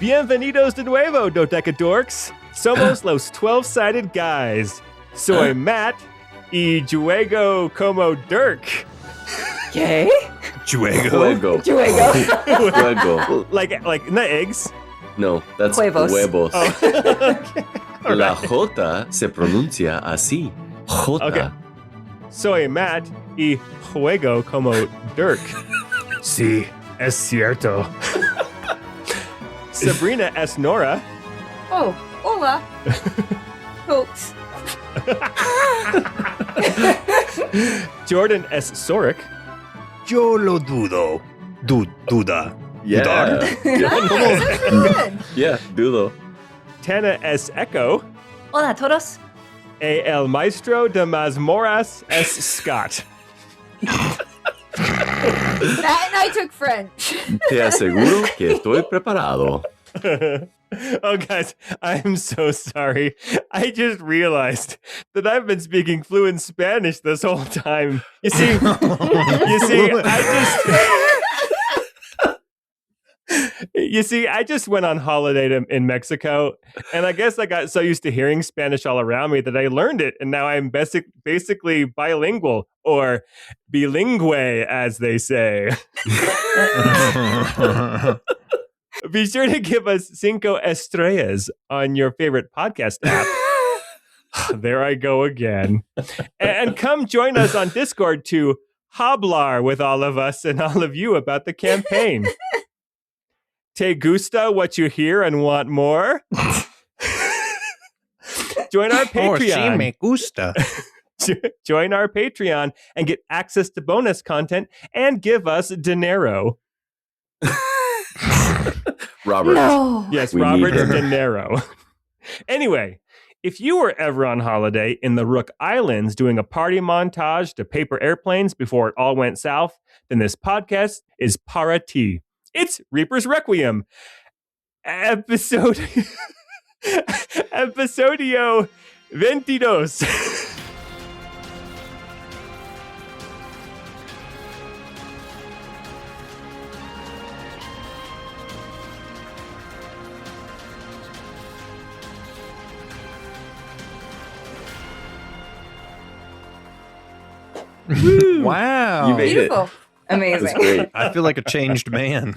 Bienvenidos de nuevo, Dodecadorks. Somos los 12-sided guys. Soy Matt y juego como Dirk. ¿Qué? Juego. Juego. Like not eggs. No, that's Huevos. huevos. Oh. La J se pronuncia así. J. Okay. Soy Matt y juego como Dirk. Sí, es cierto. Sabrina es Nora. Oh, hola. Folks. Jordan es Soric. Yo lo dudo. Duda. Yeah. Good. Yeah, dudo. Tana es Echo. Hola a todos. El maestro de mazmorras es Scott. Matt and I took French. Te aseguro que estoy preparado. Oh, guys, I'm so sorry. I just realized that I've been speaking fluent Spanish this whole time. You see, I just went on holiday in Mexico, and I guess I got so used to hearing Spanish all around me that I learned it, and now I'm basically bilingual, or bilingue, as they say. Be sure to give us 5 estrellas on your favorite podcast app. There I go again. And come join us on Discord to hablar with all of us and all of you about the campaign. Te gusta what you hear and want more? Join our Patreon. Sí me gusta. Join our Patreon and get access to bonus content and give us dinero. Robert. No. Yes, We Robert need her. De Niro. Anyway, if you were ever on holiday in the Rook Islands doing a party montage to paper airplanes before it all went south, then this podcast is para ti. It's Reaper's Requiem. Episodio 22. Wow. You made it. Beautiful. That's Amazing. great. I feel like a changed man.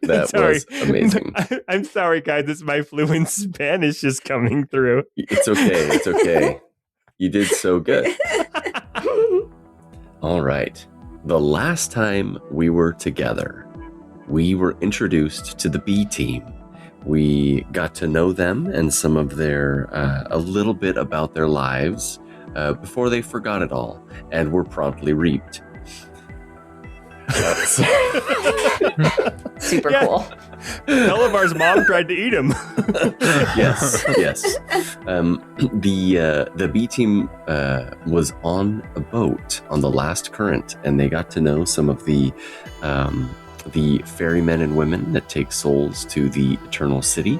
That Sorry. was amazing. I'm sorry, guys. This is my fluent Spanish is coming through. It's okay. It's okay. You did so good. All right. The last time we were together, we were introduced to the B team. We got to know them and some of their, a little bit about their lives before they forgot it all and were promptly reaped. Super Yeah. cool. Delavar's mom tried to eat him. Yes. The B team was on a boat on the last current, and they got to know some of the ferrymen and women that take souls to the Eternal City,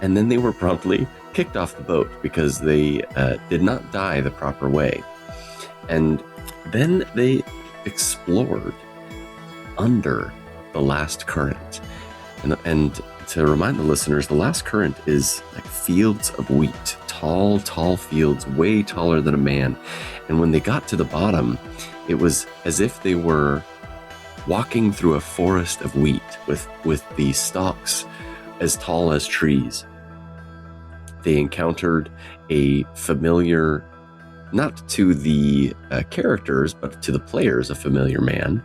and then they were promptly kicked off the boat because they did not die the proper way, and then they explored under the last current. And to remind the listeners, the last current is like fields of wheat, tall fields, way taller than a man. And when they got to the bottom, it was as if they were walking through a forest of wheat with the stalks as tall as trees. They encountered a familiar, not to the characters, but to the players, a familiar man.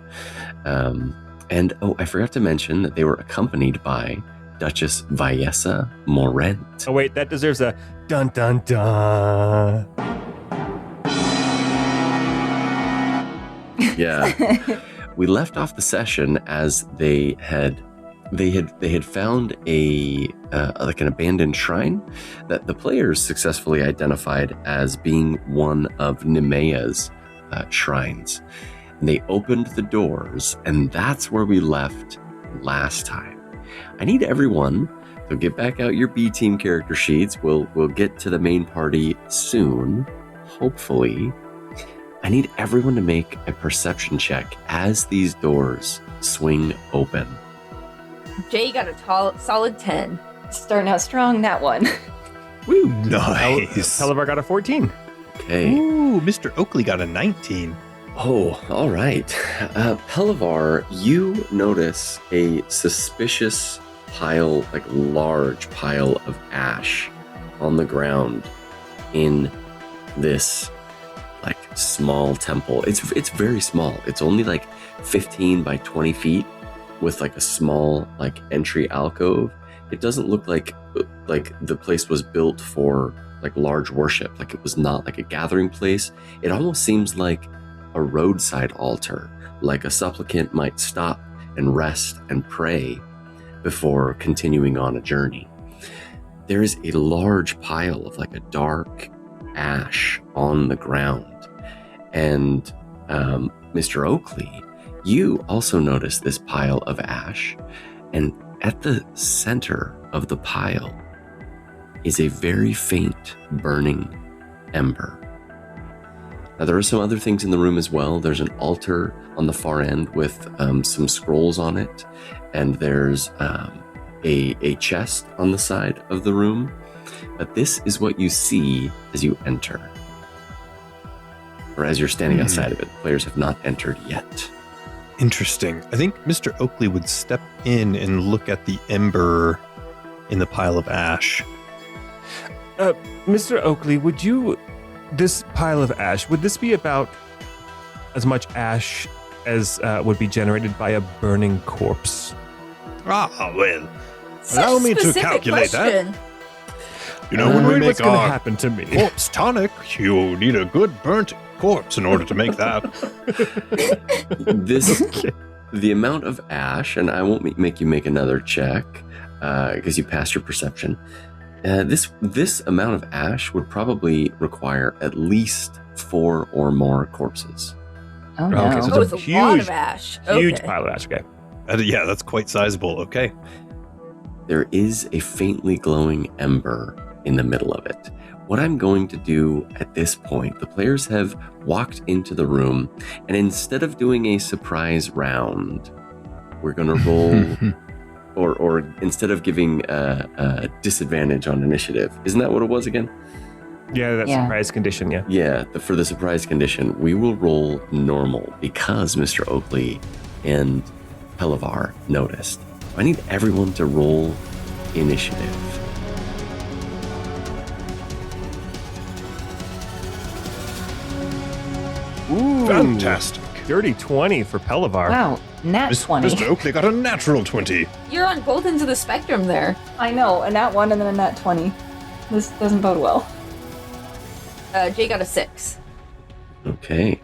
And I forgot to mention that they were accompanied by Duchess Vallesa Morent. Oh, wait, that deserves a dun dun dun. Yeah. We left off the session as they had found a like an abandoned shrine that the players successfully identified as being one of Nemea's shrines. And they opened the doors, and that's where we left last time. I need everyone to get back out your B team character sheets. We'll get to the main party soon, hopefully. I need everyone to make a perception check as these doors swing open. Jay got a solid 10. Starting out strong, that one. Woo, nice. Pelivar got a 14. Okay. Ooh, Mr. Oakley got a 19. Oh, all right. Pelivar, you notice a suspicious pile, like large pile of ash on the ground in this like small temple. It's very small. It's only like 15 by 20 feet with like a small like entry alcove. It doesn't look like the place was built for like large worship. Like it was not like a gathering place. It almost seems like a roadside altar, like a supplicant might stop and rest and pray before continuing on a journey. There is a large pile of like a dark ash on the ground. And Mr. Oakley, you also notice this pile of ash, and at the center of the pile is a very faint burning ember. Now, there are some other things in the room as well. There's an altar on the far end with some scrolls on it, and there's a chest on the side of the room. But this is what you see as you enter, or as you're standing outside of it. Players have not entered yet. Interesting. I think Mr. Oakley would step in and look at the ember in the pile of ash. Mr. Oakley, this pile of ash, would this be about as much ash as would be generated by a burning corpse? Ah, well. Such Allow me to specific calculate that. question. You know, when we What's make going to our happen to me? corpse tonic, you need a good burnt corpse in order to make that. The amount of ash, and I won't make you make another check because you passed your perception. This amount of ash would probably require at least 4 or more corpses. Oh, no. Okay, so Oh, it's it's a a lot huge, of ash. huge Okay. pile of ash. Okay. Yeah, that's quite sizable. Okay. There is a faintly glowing ember in the middle of it. What I'm going to do at this point, the players have walked into the room, and instead of doing a surprise round, we're going to roll, or instead of giving a disadvantage on initiative. Isn't that what it was again? Yeah, that's Yeah. surprise condition, yeah. Yeah, for the surprise condition, we will roll normal because Mr. Oakley and Pelivar noticed. I need everyone to roll initiative. Ooh, Fantastic. dirty 20 for Pelivar. Wow, nat 20. Mr. Oakley got a natural 20. You're on both ends of the spectrum there. I know, a nat 1 and then a nat 20. This doesn't bode well. Jay got a 6. Okay.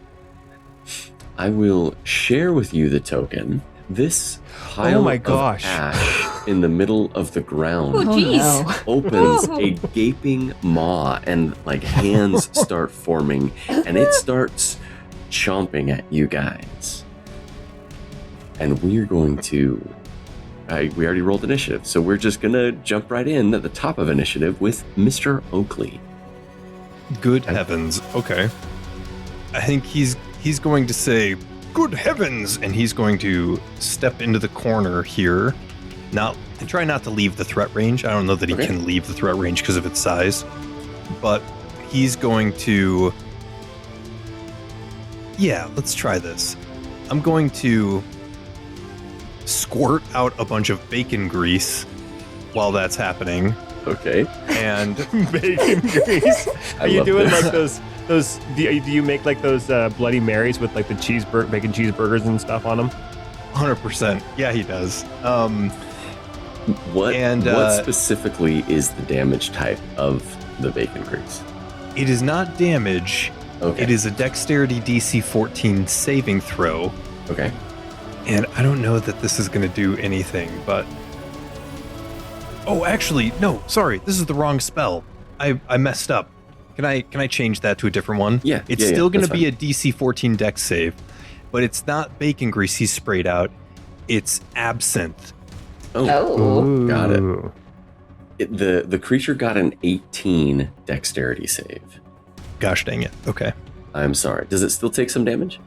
I will share with you the token. This pile my of gosh. ash in the middle of the ground Oh, jeez. no. opens Oh. a gaping maw, and like hands start forming, and it starts chomping at you guys. And we're going to we already rolled initiative, so we're just gonna jump right in at the top of initiative with Mr. Oakley. Good heavens. Okay. I think he's going to say, "Good heavens," and he's going to step into the corner here. And try not to leave the threat range. I don't know that he Okay. can leave the threat range because of its size, but he's going to. Yeah, let's try this. I'm going to squirt out a bunch of bacon grease while that's happening, Okay. and Bacon grease. I Are you love doing this. like those? Do you make like those Bloody Marys with like the bacon cheeseburgers and stuff on them? 100%. Yeah, he does. What And, what specifically is the damage type of the bacon grease? It is not damage. Okay. It is a dexterity DC 14 saving throw. Okay. And I don't know that this is going to do anything, but... Oh, actually, no, sorry. This is the wrong spell. I messed up. Can I change that to a different one? Yeah, It's yeah, still going to that's be a DC 14 dex save, but it's not bacon grease he's sprayed out. It's absinthe. Oh. Got it. Ooh. The creature got an 18 dexterity save. Gosh dang it. Okay. I'm sorry. Does it still take some damage?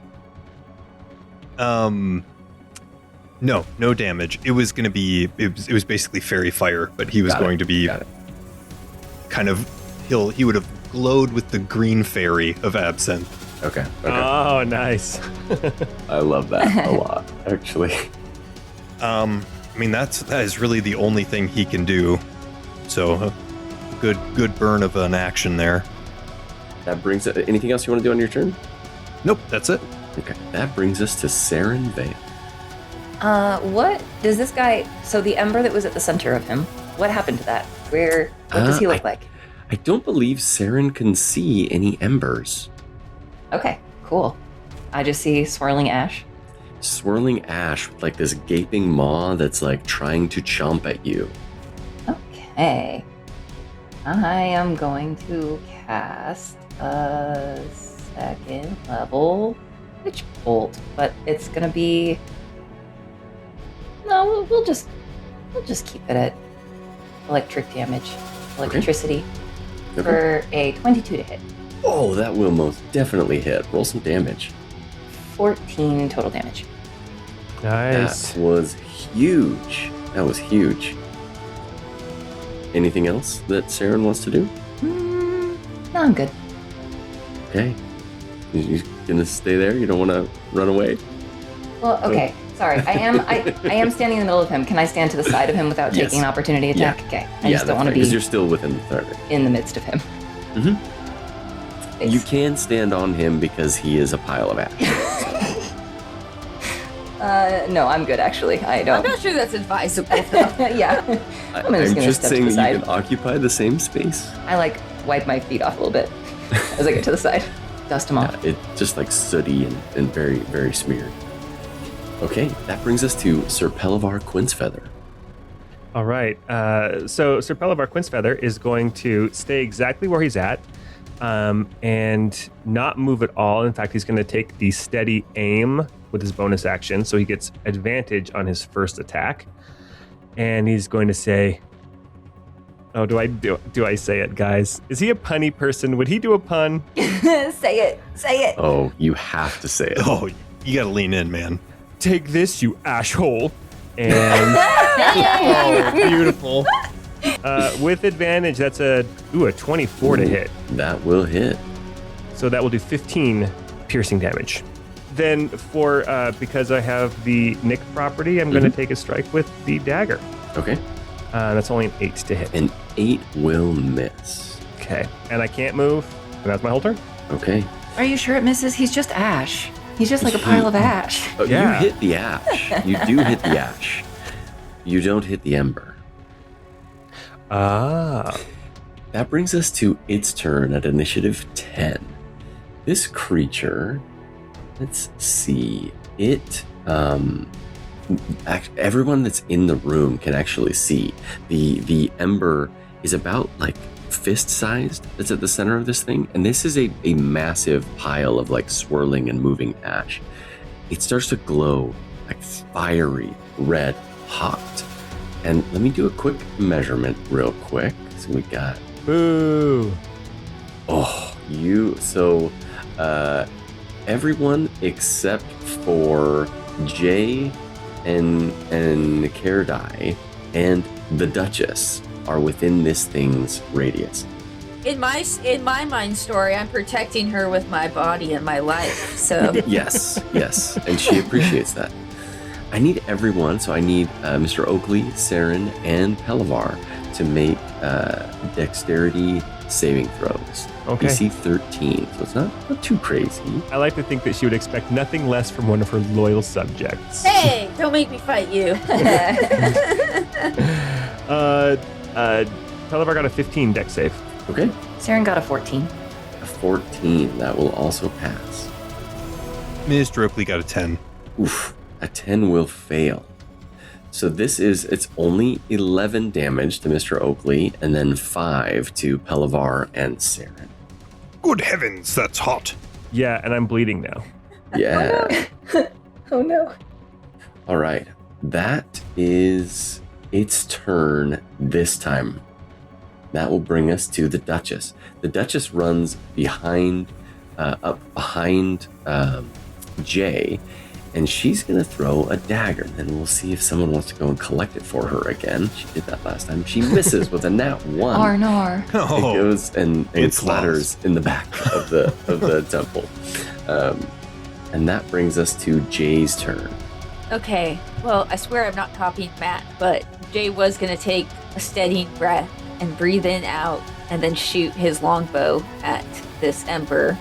No damage. It was going to be. It was basically fairy fire, but he was going to be kind of. He would have glowed with the green fairy of absinthe. Okay. Oh, nice. I love that a lot, actually. I mean, that is really the only thing he can do. So, good burn of an action there. That brings it. Anything else you want to do on your turn? Nope, that's it. Okay. That brings us to Saren Vale. What does this guy? So the ember that was at the center of him. What happened to that? What does he look like? I don't believe Saren can see any embers. Okay, cool. I just see swirling ash. Swirling ash with like this gaping maw that's like trying to chomp at you. Okay. I am going to cast a second level witch bolt, but it's gonna be. No, we'll just keep it at electricity for a 22 to hit. Oh, that will most definitely hit. Roll some damage. 14 total damage. Nice. That was huge. Anything else that Saren wants to do? No, I'm good. Okay. You gonna stay there? You don't want to run away? Well, okay. Sorry, I am standing in the middle of him. Can I stand to the side of him without taking an opportunity attack? Yeah. Okay. I just don't want to be because you're still within the 30. In the midst of him. You can stand on him because he is a pile of ash. No, I'm good actually. I don't. I'm not sure that's advisable. Yeah. I'm just saying you can occupy the same space. I wipe my feet off a little bit as I get to the side. Dust them off. Yeah, it's just like sooty and very, very smeared. Okay, that brings us to Sir Pelivar Quintsfeather. All right. So Sir Pelivar Quintsfeather is going to stay exactly where he's at and not move at all. In fact, he's going to take the steady aim with his bonus action, so he gets advantage on his first attack. And he's going to say, "Oh, do I say it, guys? Is he a punny person? Would he do a pun?" Say it. Oh, you have to say it. Oh, you got to lean in, man. "Take this, you asshole." And oh, beautiful. With advantage, that's a 24 to hit. That will hit. So that will do 15 piercing damage. Then for because I have the Nick property, I'm going to take a strike with the dagger. Okay. That's only an 8 to hit. An 8 will miss. Okay. And I can't move. And that's my whole turn. Okay. Are you sure it misses? He's just ash. He's just like a pile of ash. Oh, Yeah. You hit the ash. You do hit the ash. You don't hit the ember. Ah. That brings us to its turn at initiative 10. This creature, let's see, it, everyone that's in the room can actually see. The ember is about like fist-sized that's at the center of this thing, and this is a massive pile of like swirling and moving ash. It starts to glow like fiery red hot. And let me do a quick measurement real quick. So we got Boo. everyone except for Jay and Kerdai and the Duchess are within this thing's radius. In my mind story, I'm protecting her with my body and my life. So Yes, and she appreciates that. I need everyone, so I need Mr. Oakley, Saren, and Pelivar to make dexterity saving throws. Okay. DC 13, so it's not too crazy. I like to think that she would expect nothing less from one of her loyal subjects. hey, don't make me fight you. Pelivar got a 15 dex save. Okay. Saren got a 14. A 14, that will also pass. Mr. Oakley got a 10. Oof, a 10 will fail. So it's only 11 damage to Mr. Oakley, and then 5 to Pelivar and Saren. Good heavens, that's hot. Yeah, and I'm bleeding now. Yeah. Oh no. All right. That is its turn this time. That will bring us to the Duchess. The Duchess runs up behind Jay, And she's going to throw a dagger. Then we'll see if someone wants to go and collect it for her again. She did that last time. She misses with a nat 1. Arnar. It goes and It's clatters in the back of the temple. And that brings us to Jay's turn. Okay, well, I swear I'm not copying Matt, but Jay was going to take a steadying breath and breathe in, out, and then shoot his longbow at this ember.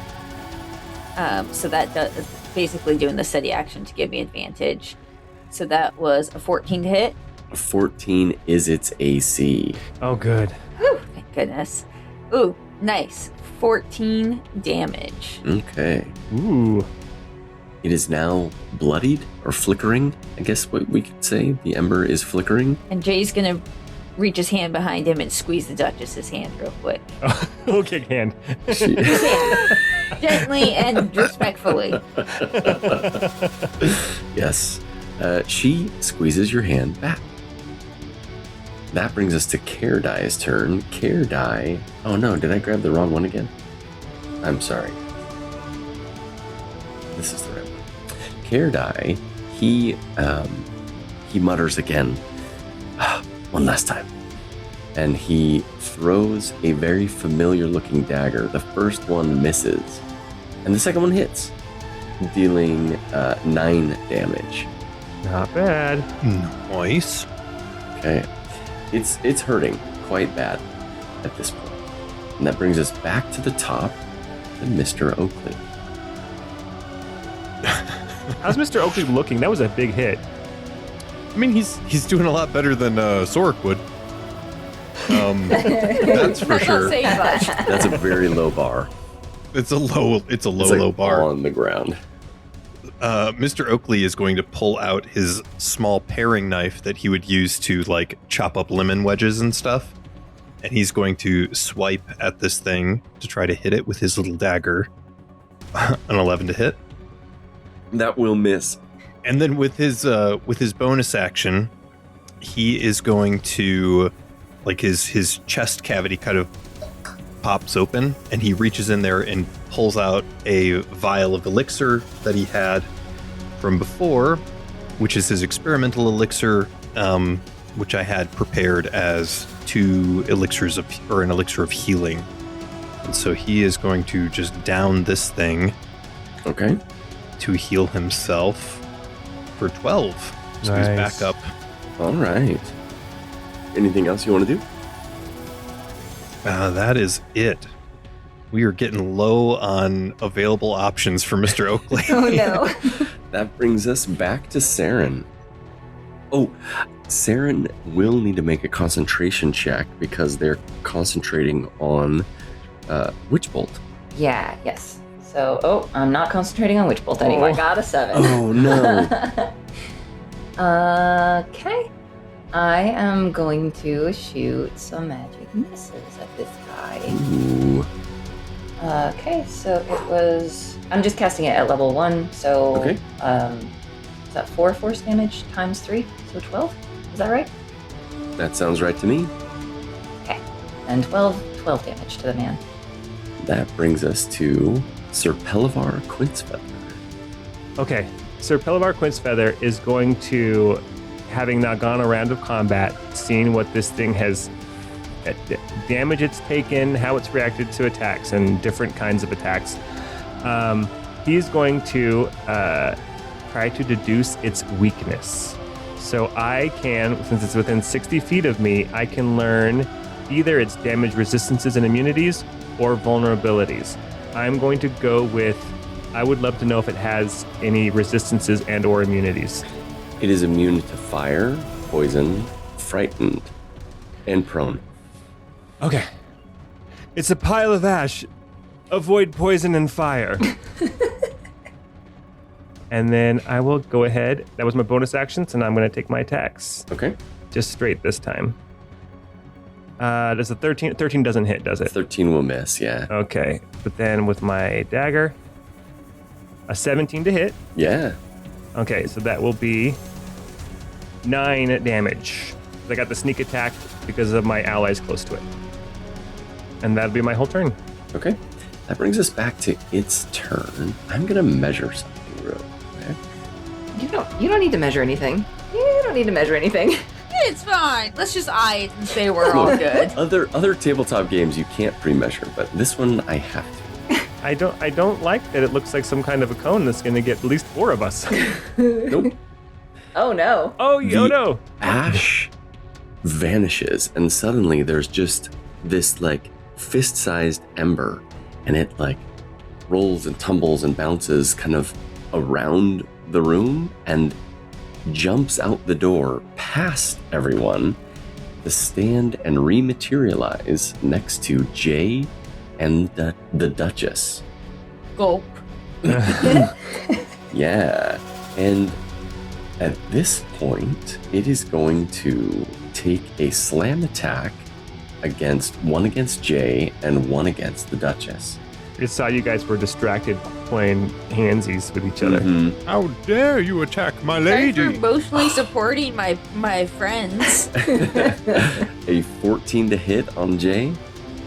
So that does basically doing the steady action to give me advantage. So that was a 14 to hit. 14 is its AC. Oh, good. Whew, thank goodness. Ooh, nice. 14 damage. Okay. Ooh. It is now bloodied or flickering. I guess what we could say. The ember is flickering. And Jay's going to reach his hand behind him and squeeze the Duchess's hand real quick. Okay, hand. She- His hand. Gently and respectfully. Yes. She squeezes your hand back. That brings us to Caredai's turn. Caredai. Oh no, did I grab the wrong one again? I'm sorry. This is the right one. Caredai, he mutters again. One last time. And he throws a very familiar looking dagger. The first one misses. And the second one hits, dealing 9 damage. Not bad. Nice. Okay. It's hurting quite bad at this point. And that brings us back to the top to Mr. Oakley. How's Mr. Oakley looking? That was a big hit. I mean, he's doing a lot better than Sork would. That's for Not sure. saying much. That's a very low bar. It's a low Like bar. on the ground. Mr. Oakley is going to pull out his small paring knife that he would use to like chop up lemon wedges and stuff. And he's going to swipe at this thing to try to hit it with his little dagger. An 11 to hit. That will miss. And then with his bonus action, he is going to, like, his chest cavity kind of pops open, and he reaches in there and pulls out a vial of elixir that he had from before, which is his experimental elixir, which I had prepared as an elixir of healing. And so he is going to just down this thing. Okay. To heal himself for 12. So he's Nice. back up. All right. Anything else you want to do? That is it. We are getting low on available options for Mr. Oakley. Oh no. That brings us back to Saren. Oh, Saren will need to make a concentration check because they're concentrating on Witch Bolt. Yeah, yes. So, I'm not concentrating on Witch Bolt anymore. I got a 7. Oh, no. Okay. I am going to shoot some magic missiles at this guy. Ooh. Okay, so it was... I'm just casting it at level 1, so... Okay. Is that 4 force damage times 3? So 12? Is that right? That sounds right to me. Okay. And 12 damage to the man. That brings us to Sir Pelivar Quintsfeather. Okay, Sir Pelivar Quintsfeather is going to, having now gone a round of combat, seeing what this thing has, damage it's taken, how it's reacted to attacks and different kinds of attacks. He's going to try to deduce its weakness. So I can, since it's within 60 feet of me, I can learn either its damage resistances and immunities or vulnerabilities. I'm going to go with, I would love to know if it has any resistances and or immunities. It is immune to fire, poison, frightened, and prone. Okay. It's a pile of ash. Avoid poison and fire. And then I will go ahead. That was my bonus action, so now I'm going to take my attacks. Okay. Just straight this time. Does a 13 doesn't hit, does it? 13 will miss, yeah. Okay. But then with my dagger, a 17 to hit. Yeah. Okay, so that will be 9 damage. I got the sneak attack because of my allies close to it. And that'll be my whole turn. Okay. That brings us back to its turn. I'm going to measure something real quick. You don't need to measure anything. You don't need to measure anything. It's fine. Let's just eye it and say we're all good. Other tabletop games you can't pre-measure, but this one I have to. I don't like that it looks like some kind of a cone that's going to get at least 4 of us. Nope. Oh no. Oh no. Ash vanishes, and suddenly there's just this like fist-sized ember, and it like rolls and tumbles and bounces kind of around the room and jumps out the door past everyone to stand and rematerialize next to Jay and the Duchess. Gulp. Yeah, and at this point, it is going to take a slam attack against Jay and one against the Duchess. I saw you guys were distracted playing handsies with each other. Mhm. How dare you attack my Sorry for lady? emotionally supporting my friends. A 14 to hit on Jay.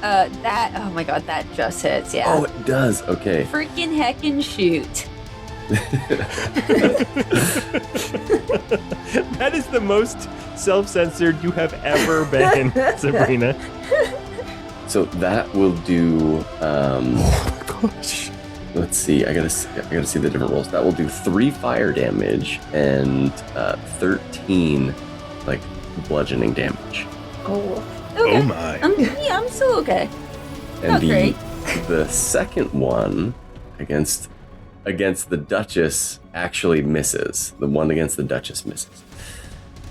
Oh my god, that just hits, yeah. Oh, it does. Okay. Freaking heckin' shoot. That is the most self-censored you have ever been, Sabrina. So that will do. Oh my gosh. Let's see. I gotta see the different rolls. That will do 3 fire damage and 13 like bludgeoning damage. Oh. Okay. Oh my. I'm still okay. And Not great. the second one against the Duchess actually misses. The one against the Duchess misses,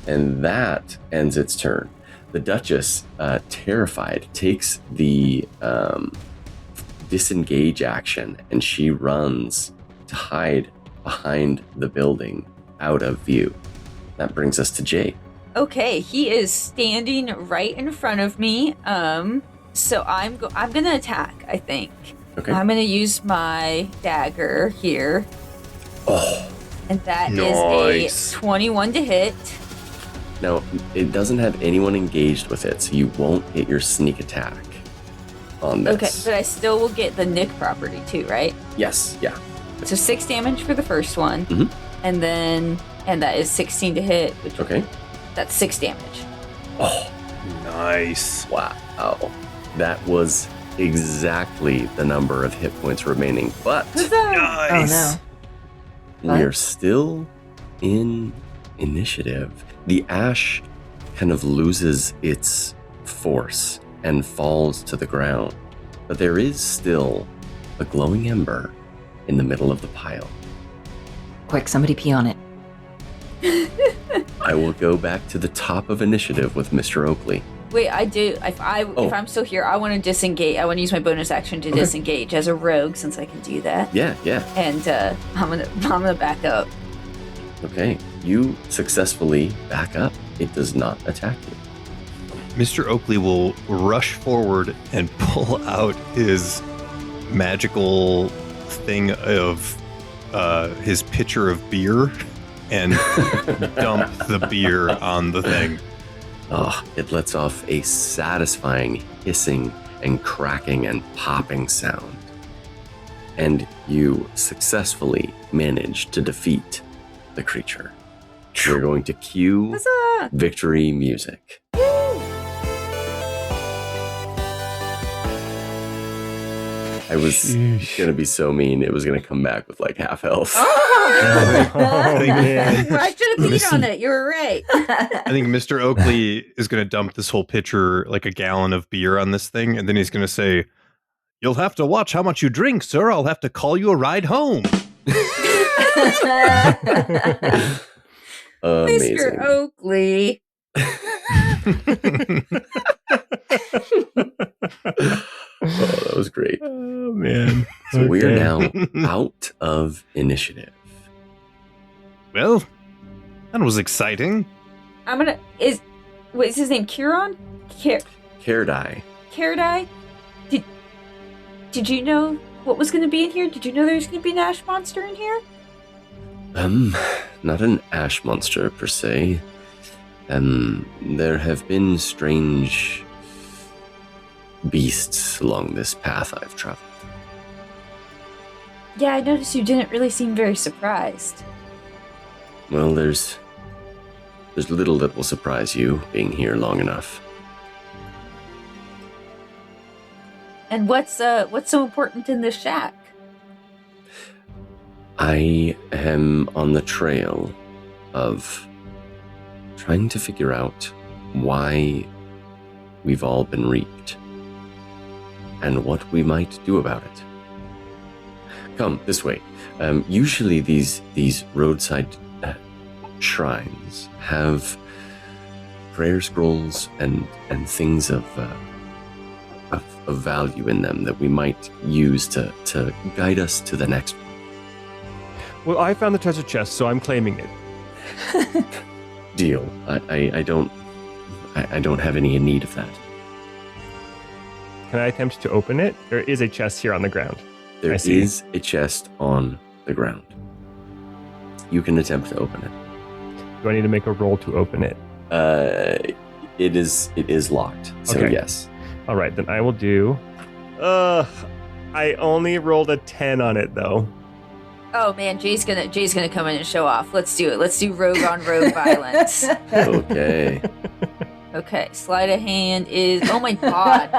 and that ends its turn. The Duchess, terrified, takes the disengage action, and she runs to hide behind the building out of view. That brings us to Jay. Okay, he is standing right in front of me. So I'm gonna attack, I think. Okay. I'm gonna use my dagger here. Oh, And that Nice. is a 21 to hit. now it doesn't have anyone engaged with it, so you won't hit your sneak attack on this. Okay, but I still will get the nick property too, right? Yes, yeah. So 6 damage for the first one. Mhm. And that is 16 to hit, which Okay. that's 6 damage. Oh, Nice. wow. That was exactly the number of hit points remaining, but Huzzah! Oh Nice. no. we What? are still in initiative. The ash kind of loses its force and falls to the ground, but there is still a glowing ember in the middle of the pile. Quick, somebody pee on it. I will go back to the top of initiative with Mr. Oakley. Wait, I do. If I'm still here, I want to disengage. I want to use my bonus action to disengage as a rogue, since I can do that. Yeah. And I'm gonna back up. Okay. You successfully back up. It does not attack you. Mr. Oakley will rush forward and pull out his magical thing of his pitcher of beer and dump the beer on the thing. Oh, it lets off a satisfying hissing and cracking and popping sound. And you successfully manage to defeat the creature. We're going to cue Huzzah! victory music. I was gonna be so mean, it was gonna come back with like half health. Oh, man. I should have beat on it. You were right. I think Mr. Oakley is going to dump this whole pitcher, like a gallon of beer on this thing, and then he's going to say, "You'll have to watch how much you drink, sir. I'll have to call you a ride home." Amazing. Mr. Oakley. Oh, that was great. Oh, man. So we are Okay. now out of initiative. Well, that was exciting. Is his name Kieran? Kerdai. Kerdai? Did you know what was going to be in here? Did you know there was going to be an ash monster in here? Not an ash monster per se. There have been strange beasts along this path I've traveled. Yeah, I noticed you didn't really seem very surprised. Well, there's little that will surprise you being here long enough. And what's so important in this shack? I am on the trail of trying to figure out why we've all been reaped and what we might do about it. Come this way. Usually these roadside shrines have prayer scrolls and things of value in them that we might use to guide us to the next one. Well, I found the treasure chest, so I'm claiming it. Deal. I don't have any need of that. Can I attempt to open it? There is a chest here on the ground. There I see. is a chest on the ground. You can attempt to open it. Do I need to make a roll to open it? It is locked. So Okay. yes. All right, then I will do. I only rolled a 10 on it though. Oh man, Jay's gonna come in and show off. Let's do it. Let's do rogue on rogue violence. Okay. Okay, sleight of hand is. Oh my god,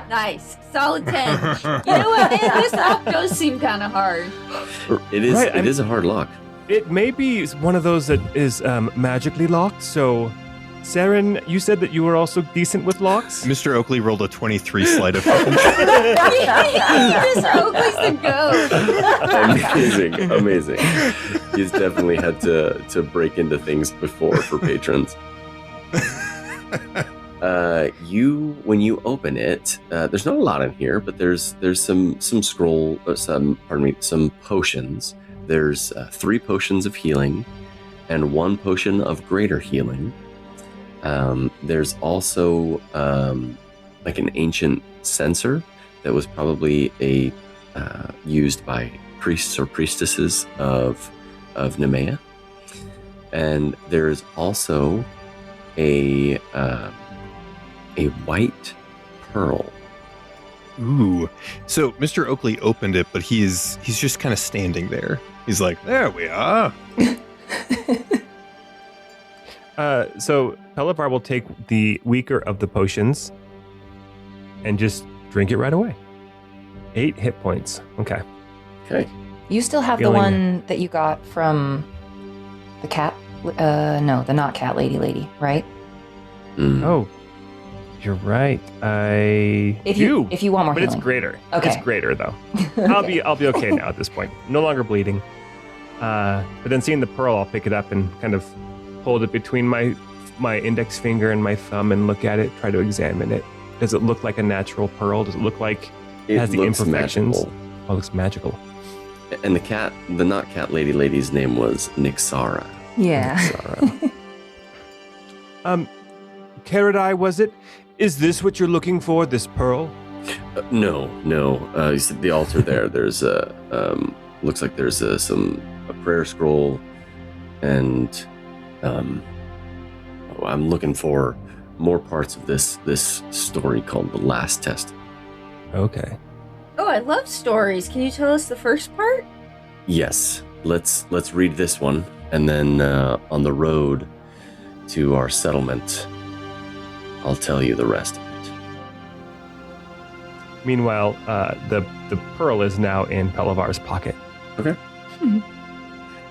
nice, solid 10. You know what? Man, this lock does seem kind of hard. It is. Right, It is a hard lock. It may be one of those that is magically locked. So, Saren, you said that you were also decent with locks. Mr. Oakley rolled a 23 sleight of hand. Mr. Oakley's the goat. Amazing. He's definitely had to break into things before for patrons. When you open it, there's not a lot in here, but there's some potions. There's 3 potions of healing and 1 potion of greater healing. There's also like an ancient censer that was probably used by priests or priestesses of Nemea. And there's also a white pearl. Ooh. So Mr. Oakley opened it, but he's just kind of standing there. He's like, there we are. So Pelavar will take the weaker of the potions and just drink it right away. 8 hit points. Okay. Okay. You still have Feeling- the one that you got from the cat? No, the not cat lady, right? Mm. Oh, you're right. If you want more but healing. it's greater. Okay. It's greater though. I'll be okay now at this point. No longer bleeding. But then seeing the pearl, I'll pick it up and kind of hold it between my index finger and my thumb and look at it, try to examine it. Does it look like a natural pearl? Does it look like it has the looks imperfections? magical. Oh, it looks magical. And the not cat lady's name was Nixara. Yeah. Nixara. Karadai, was it? Is this what you're looking for, this pearl? No. You see the altar there. There's looks like there's a prayer scroll, and I'm looking for more parts of this story called The Last Test. Okay. Oh, I love stories. Can you tell us the first part? Yes, let's read this one, and then on the road to our settlement, I'll tell you the rest of it. Meanwhile, the pearl is now in Pelavar's pocket. Okay.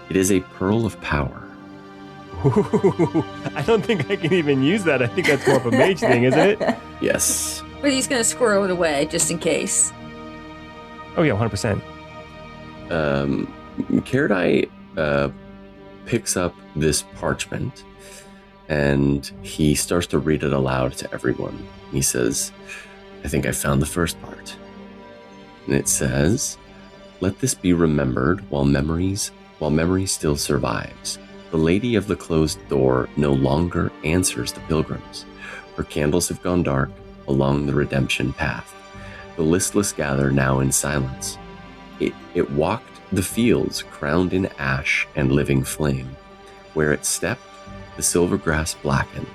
It is a pearl of power. Ooh, I don't think I can even use that. I think that's more of a mage thing, isn't it? Yes. But he's gonna squirrel it away just in case. Oh yeah, 100%. Karadai picks up this parchment, and he starts to read it aloud to everyone. He says, I think I found the first part. And it says, let this be remembered while memory still survives. The lady of the closed door no longer answers the pilgrims. Her candles have gone dark along the redemption path. The listless gather now in silence. It walked the fields crowned in ash and living flame. Where it stepped, the silver grass blackened.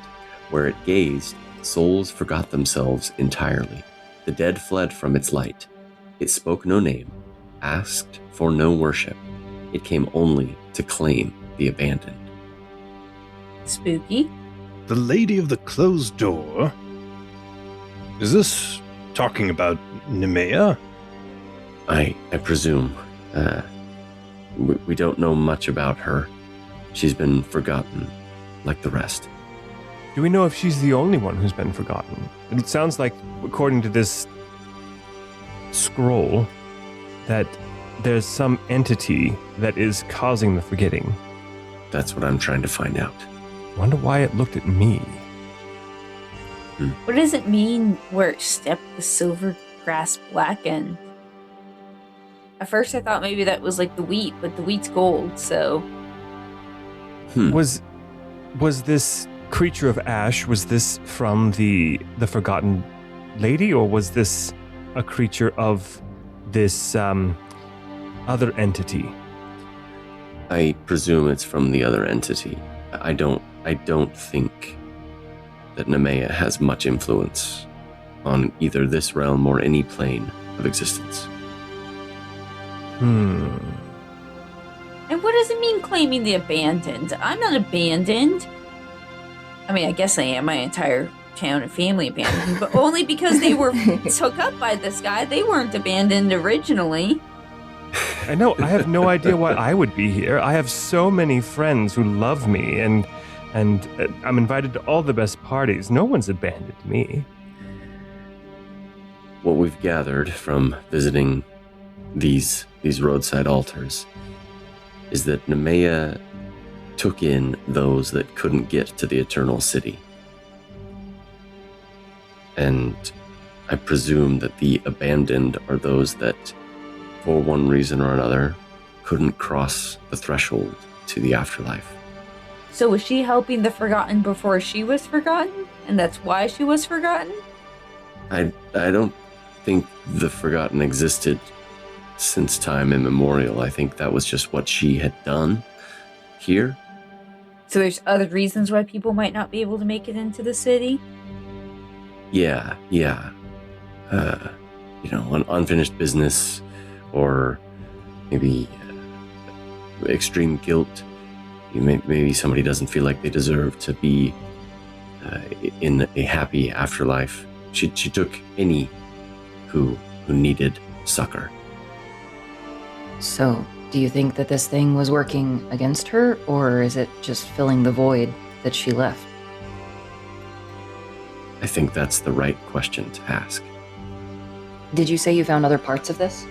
Where it gazed, souls forgot themselves entirely. The dead fled from its light. It spoke no name, asked for no worship. It came only to claim the abandoned. Spooky. The lady of the closed door? Is this talking about Nemea? I presume. We don't know much about her. She's been forgotten, like the rest. Do we know if she's the only one who's been forgotten? It sounds like, according to this scroll, that there's some entity that is causing the forgetting. That's what I'm trying to find out. Wonder why it looked at me. What does it mean where it stepped the silver grass blackened? At first I thought maybe that was like the wheat, but the wheat's gold, so... Was this creature of ash, was this from the forgotten lady, or was this a creature of this other entity? I presume it's from the other entity. I don't think that Nemea has much influence on either this realm or any plane of existence. And what does it mean claiming the abandoned? I'm not abandoned. I mean, I guess I am. My entire town and family abandoned, but only because they were took up by this guy. They weren't abandoned originally. I know, I have no idea why I would be here. I have so many friends who love me, and I'm invited to all the best parties. No one's abandoned me. What we've gathered from visiting these roadside altars is that Nemea took in those that couldn't get to the Eternal City. And I presume that the abandoned are those that, for one reason or another, couldn't cross the threshold to the afterlife. So was she helping the forgotten before she was forgotten? And that's why she was forgotten? I don't think the forgotten existed since time immemorial. I think that was just what she had done here. So there's other reasons why people might not be able to make it into the city? Yeah. Unfinished business, or maybe extreme guilt. Maybe somebody doesn't feel like they deserve to be in a happy afterlife. She took any who needed succor. So, do you think that this thing was working against her, or is it just filling the void that she left? I think that's the right question to ask. Did you say you found other parts of this?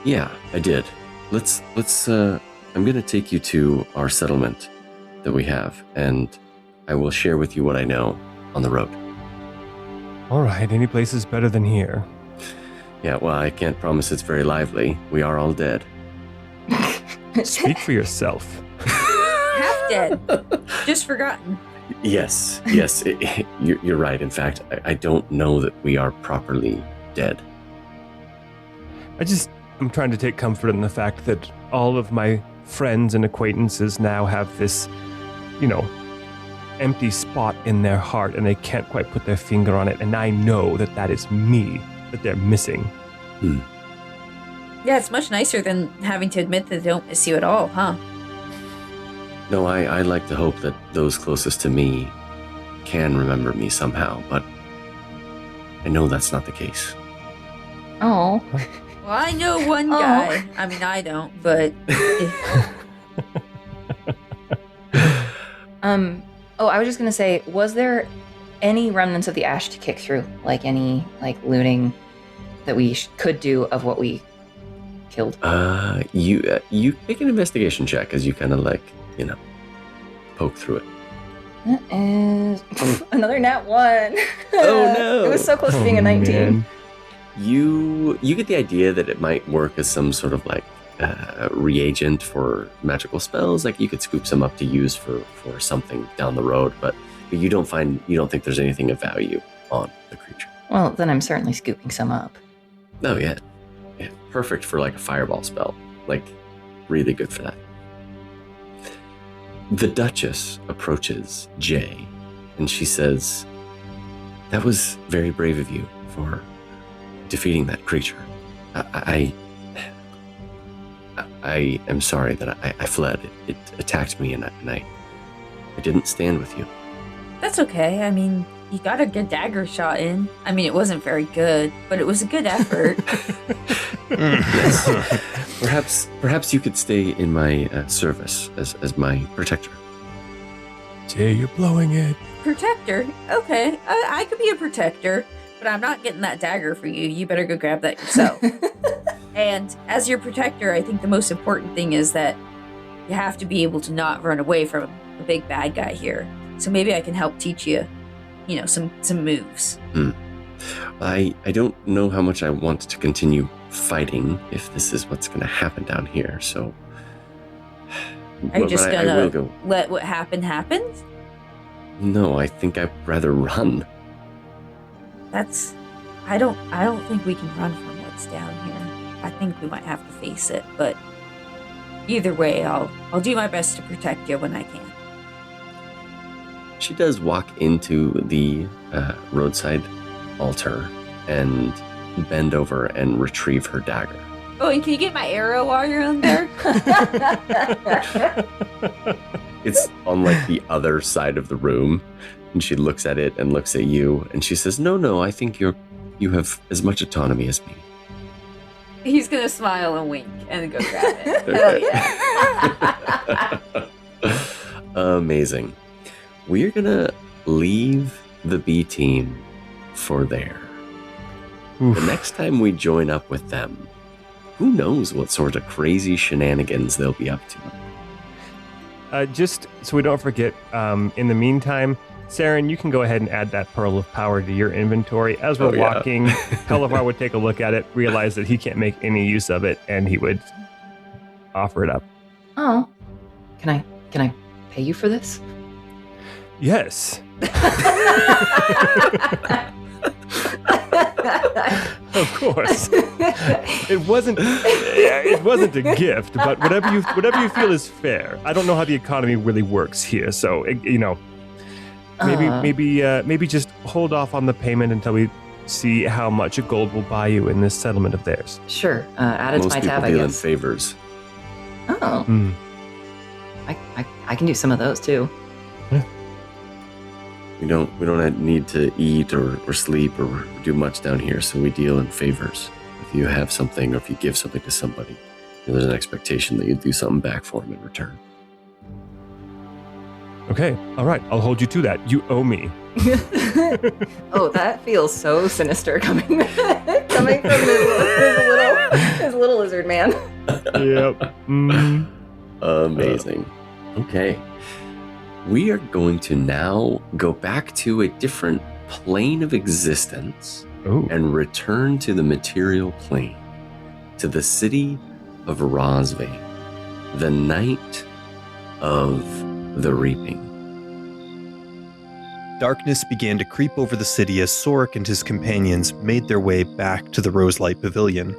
Yeah, I did. Let's I'm going to take you to our settlement that we have, and I will share with you what I know on the road. All right, any place is better than here. Yeah, well, I can't promise it's very lively. We are all dead. Speak for yourself. Half dead. Just forgotten. Yes, you're right. In fact, I don't know that we are properly dead. I'm trying to take comfort in the fact that all of my friends and acquaintances now have this, empty spot in their heart, and they can't quite put their finger on it, and I know that is me that they're missing. Yeah, it's much nicer than having to admit that they don't miss you at all, huh? No, I like to hope that those closest to me can remember me somehow, but I know that's not the case. Oh. Well, I know one guy. I mean, I don't, but... I was just gonna say, was there any remnants of the ash to kick through? Like any, looting that we could do of what we killed? You make an investigation check as you kind of poke through it. That is another nat 1. Oh no! It was so close to being a 19. Man. You get the idea that it might work as some sort of reagent for magical spells. Like you could scoop some up to use for something down the road, but you don't think there's anything of value on the creature. Well, then I'm certainly scooping some up. Oh yeah, perfect for a fireball spell. Really good for that. The Duchess approaches Jay, and she says, "That was very brave of you I am sorry that I fled. It attacked me, and I didn't stand with you. That's okay. I mean, you got a good dagger shot in. I mean, it wasn't very good, but it was a good effort. Yes. Perhaps you could stay in my service as my protector. Jay, you're blowing it. Protector? Okay. I could be a protector, but I'm not getting that dagger for you. You better go grab that yourself. And as your protector, I think the most important thing is that you have to be able to not run away from the big bad guy here. So maybe I can help teach you, some moves. I don't know how much I want to continue fighting if this is what's going to happen down here. So, are you just I will go. Let what happened happen? No, I think I'd rather run. I don't think we can run from what's down here. I think we might have to face it, but either way, I'll do my best to protect you when I can. She does walk into the roadside altar and bend over and retrieve her dagger. Oh, and can you get my arrow while you're in there? It's on like the other side of the room, and she looks at it and looks at you, and she says, "No, I think you have as much autonomy as me." He's gonna smile and wink and go grab it. Hell yeah! Amazing. We're gonna leave the B team for there. Oof. The next time we join up with them, who knows what sort of crazy shenanigans they'll be up to. Just so we don't forget, in the meantime, Saren, you can go ahead and add that Pearl of Power to your inventory. As we're walking, Helivar would take a look at it, realize that he can't make any use of it, and he would offer it up. Oh, can I pay you for this? Yes. Of course. It wasn't a gift, but whatever you feel is fair. I don't know how the economy really works here, so maybe just hold off on the payment until we see how much gold will buy you in this settlement of theirs. Sure. Add it to my tab, I Most people deal in guess. favors. Oh. I can do some of those too. We don't need to eat or sleep or do much down here, so we deal in favors. If you have something or if you give something to somebody, there's an expectation that you do something back for them in return. Okay, all right, I'll hold you to that. You owe me. Oh, that feels so sinister coming from his little lizard man. Yep. Amazing. Okay. We are going to now go back to a different plane of existence and return to the material plane, to the city of Rosvane, the night of the reaping. Darkness began to creep over the city as Sorek and his companions made their way back to the Roselight Pavilion.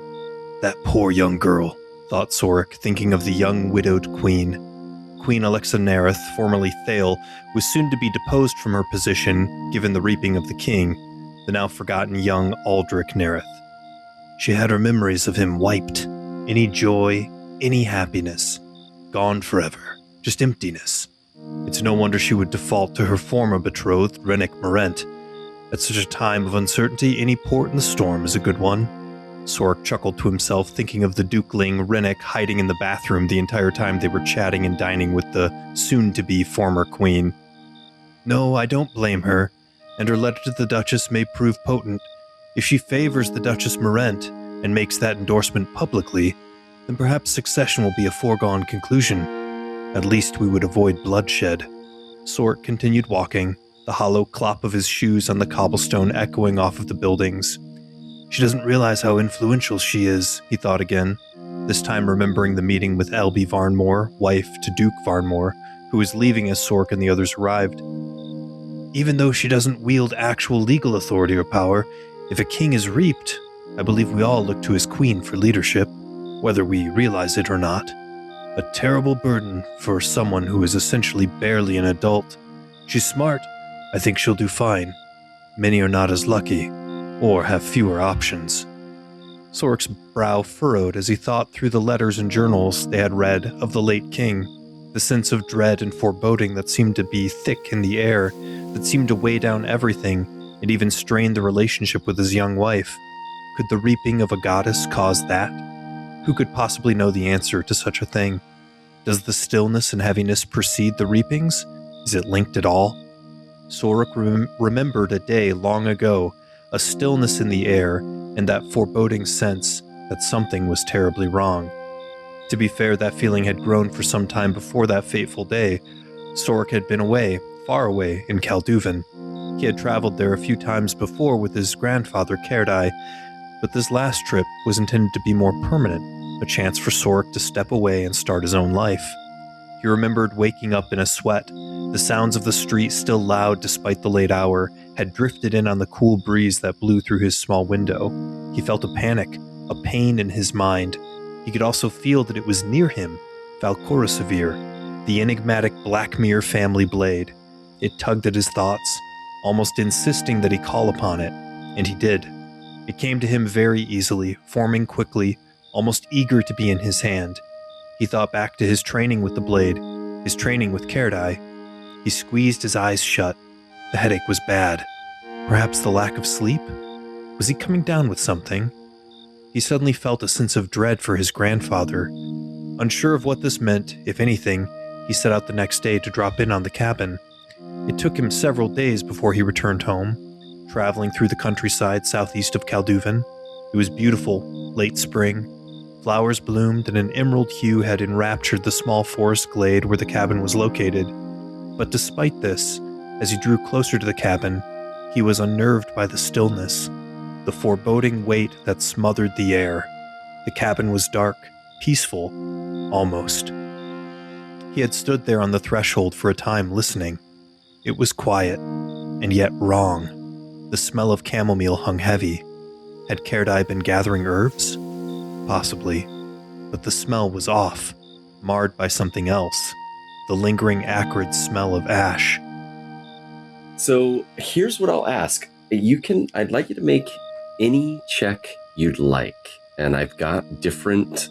That poor young girl, thought Sorek, thinking of the young widowed queen. Queen Alexa Nareth, formerly Thale, was soon to be deposed from her position, given the reaping of the king, the now forgotten young Aldrich Nareth. She had her memories of him wiped. Any joy, any happiness, gone forever. Just emptiness. It's no wonder she would default to her former betrothed, Rennick Morent. At such a time of uncertainty, any port in the storm is a good one. Sorek chuckled to himself, thinking of the dukeling Rennick hiding in the bathroom the entire time they were chatting and dining with the soon-to-be former queen. No, I don't blame her, and her letter to the Duchess may prove potent. If she favors the Duchess Morent and makes that endorsement publicly, then perhaps succession will be a foregone conclusion. At least we would avoid bloodshed. Sorek continued walking, the hollow clop of his shoes on the cobblestone echoing off of the buildings. She doesn't realize how influential she is, he thought again, this time remembering the meeting with Elby Varnmore, wife to Duke Varnmore, who was leaving as Sorek and the others arrived. Even though she doesn't wield actual legal authority or power, if a king is reaped, I believe we all look to his queen for leadership, whether we realize it or not. A terrible burden for someone who is essentially barely an adult. She's smart. I think she'll do fine. Many are not as lucky, or have fewer options. Sorik's brow furrowed as he thought through the letters and journals they had read of the late king, the sense of dread and foreboding that seemed to be thick in the air, that seemed to weigh down everything and even strain the relationship with his young wife. Could the reaping of a goddess cause that? Who could possibly know the answer to such a thing? Does the stillness and heaviness precede the reapings? Is it linked at all? Sorik remembered a day long ago, a stillness in the air, and that foreboding sense that something was terribly wrong. To be fair, that feeling had grown for some time before that fateful day. Sorik had been away, far away, in Kalduvin. He had traveled there a few times before with his grandfather Kerdai, but this last trip was intended to be more permanent, a chance for Sorik to step away and start his own life. He remembered waking up in a sweat. The sounds of the street, still loud despite the late hour, had drifted in on the cool breeze that blew through his small window. He felt a panic, a pain in his mind. He could also feel that it was near him, Valkorasavir, the enigmatic Blackmere family blade. It tugged at his thoughts, almost insisting that he call upon it, and he did. It came to him very easily, forming quickly, almost eager to be in his hand. He thought back to his training with the blade, his training with Kerdai. He squeezed his eyes shut. The headache was bad. Perhaps the lack of sleep? Was he coming down with something? He suddenly felt a sense of dread for his grandfather. Unsure of what this meant, if anything, he set out the next day to drop in on the cabin. It took him several days before he returned home, traveling through the countryside southeast of Kalduvin. It was beautiful, late spring. Flowers bloomed and an emerald hue had enraptured the small forest glade where the cabin was located. But despite this, as he drew closer to the cabin, he was unnerved by the stillness, the foreboding weight that smothered the air. The cabin was dark, peaceful, almost. He had stood there on the threshold for a time listening. It was quiet, and yet wrong. The smell of chamomile hung heavy. Had Kerdai been gathering herbs? Possibly, but the smell was off, marred by something else, the lingering acrid smell of ash. So here's what I'll ask. I'd like you to make any check you'd like, and I've got different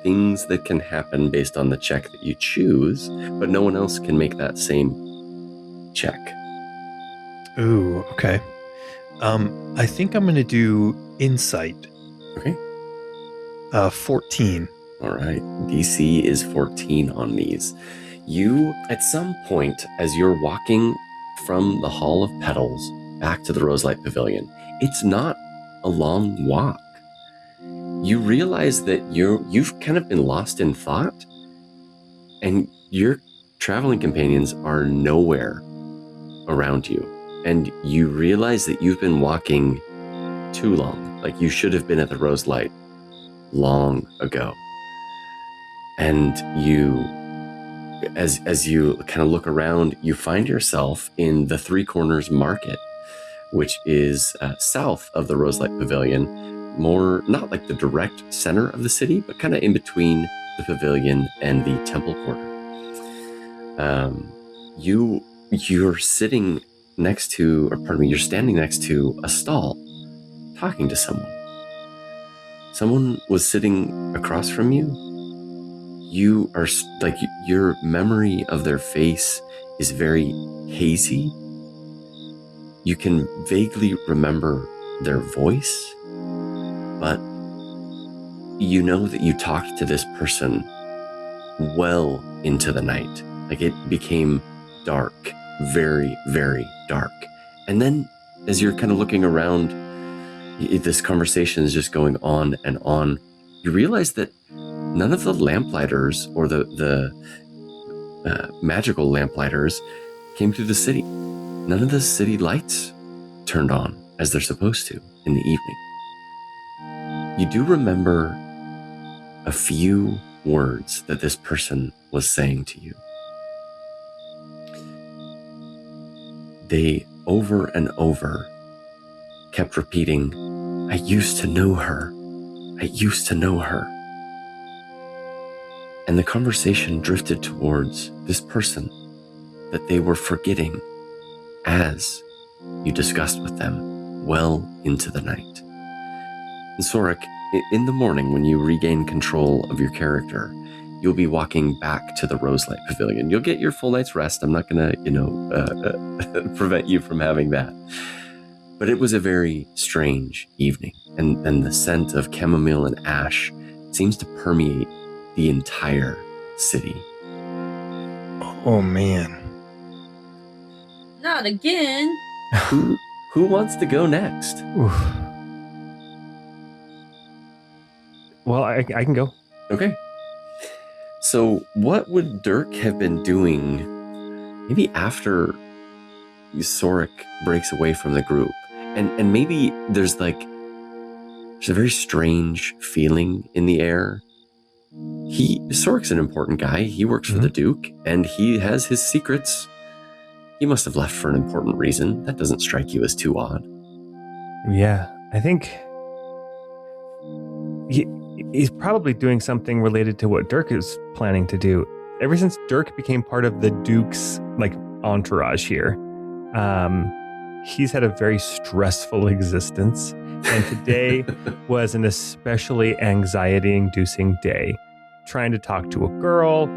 things that can happen based on the check that you choose, but no one else can make that same check. Ooh, okay. I think I'm going to do insight. Okay. 14. All right. DC is 14 on these. You, at some point, as you're walking from the Hall of Petals back to the Roselight Pavilion, it's not a long walk. You realize that you've kind of been lost in thought, and your traveling companions are nowhere around you. And you realize that you've been walking too long. Like you should have been at the Roselight long ago. And you, as you kind of look around, you find yourself in the Three Corners Market, which is south of the Roselight Pavilion, more not like the direct center of the city, but kind of in between the pavilion and the temple quarter. You're sitting next to, or pardon me, you're standing next to a stall, talking to someone. Someone was sitting across from you. You are like, your memory of their face is very hazy. You can vaguely remember their voice, but you know that you talked to this person well into the night. Like it became dark, very, very dark. And then as you're kind of looking around, this conversation is just going on and on. You realize that none of the lamplighters or the magical lamplighters came through the city. None of the city lights turned on as they're supposed to in the evening. You do remember a few words that this person was saying to you. They, over and over, kept repeating, "I used to know her. I used to know her." And the conversation drifted towards this person that they were forgetting as you discussed with them well into the night. Sorek, in the morning when you regain control of your character, you'll be walking back to the Roselight Pavilion. You'll get your full night's rest. I'm not going to, prevent you from having that. But it was a very strange evening, and the scent of chamomile and ash seems to permeate the entire city. Oh, man. Not again. Who wants to go next? Oof. Well, I can go. Okay. So what would Dirk have been doing maybe after Sorek breaks away from the group? And maybe there's a very strange feeling in the air. Sorek's an important guy. He works for the Duke, and he has his secrets. He must have left for an important reason. That doesn't strike you as too odd. Yeah, I think he's probably doing something related to what Dirk is planning to do. Ever since Dirk became part of the Duke's entourage here, he's had a very stressful existence, and today was an especially anxiety-inducing day. Trying to talk to a girl,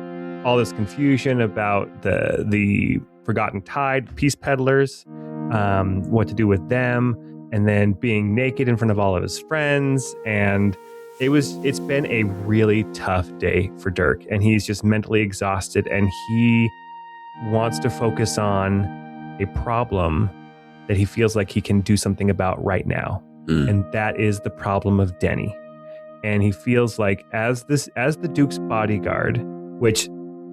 all this confusion about the Forgotten Tide, peace peddlers, what to do with them, and then being naked in front of all of his friends. And it's been a really tough day for Dirk, and he's just mentally exhausted, and he wants to focus on a problem that he feels like he can do something about right now. And that is the problem of Denny. And he feels like as the Duke's bodyguard, which,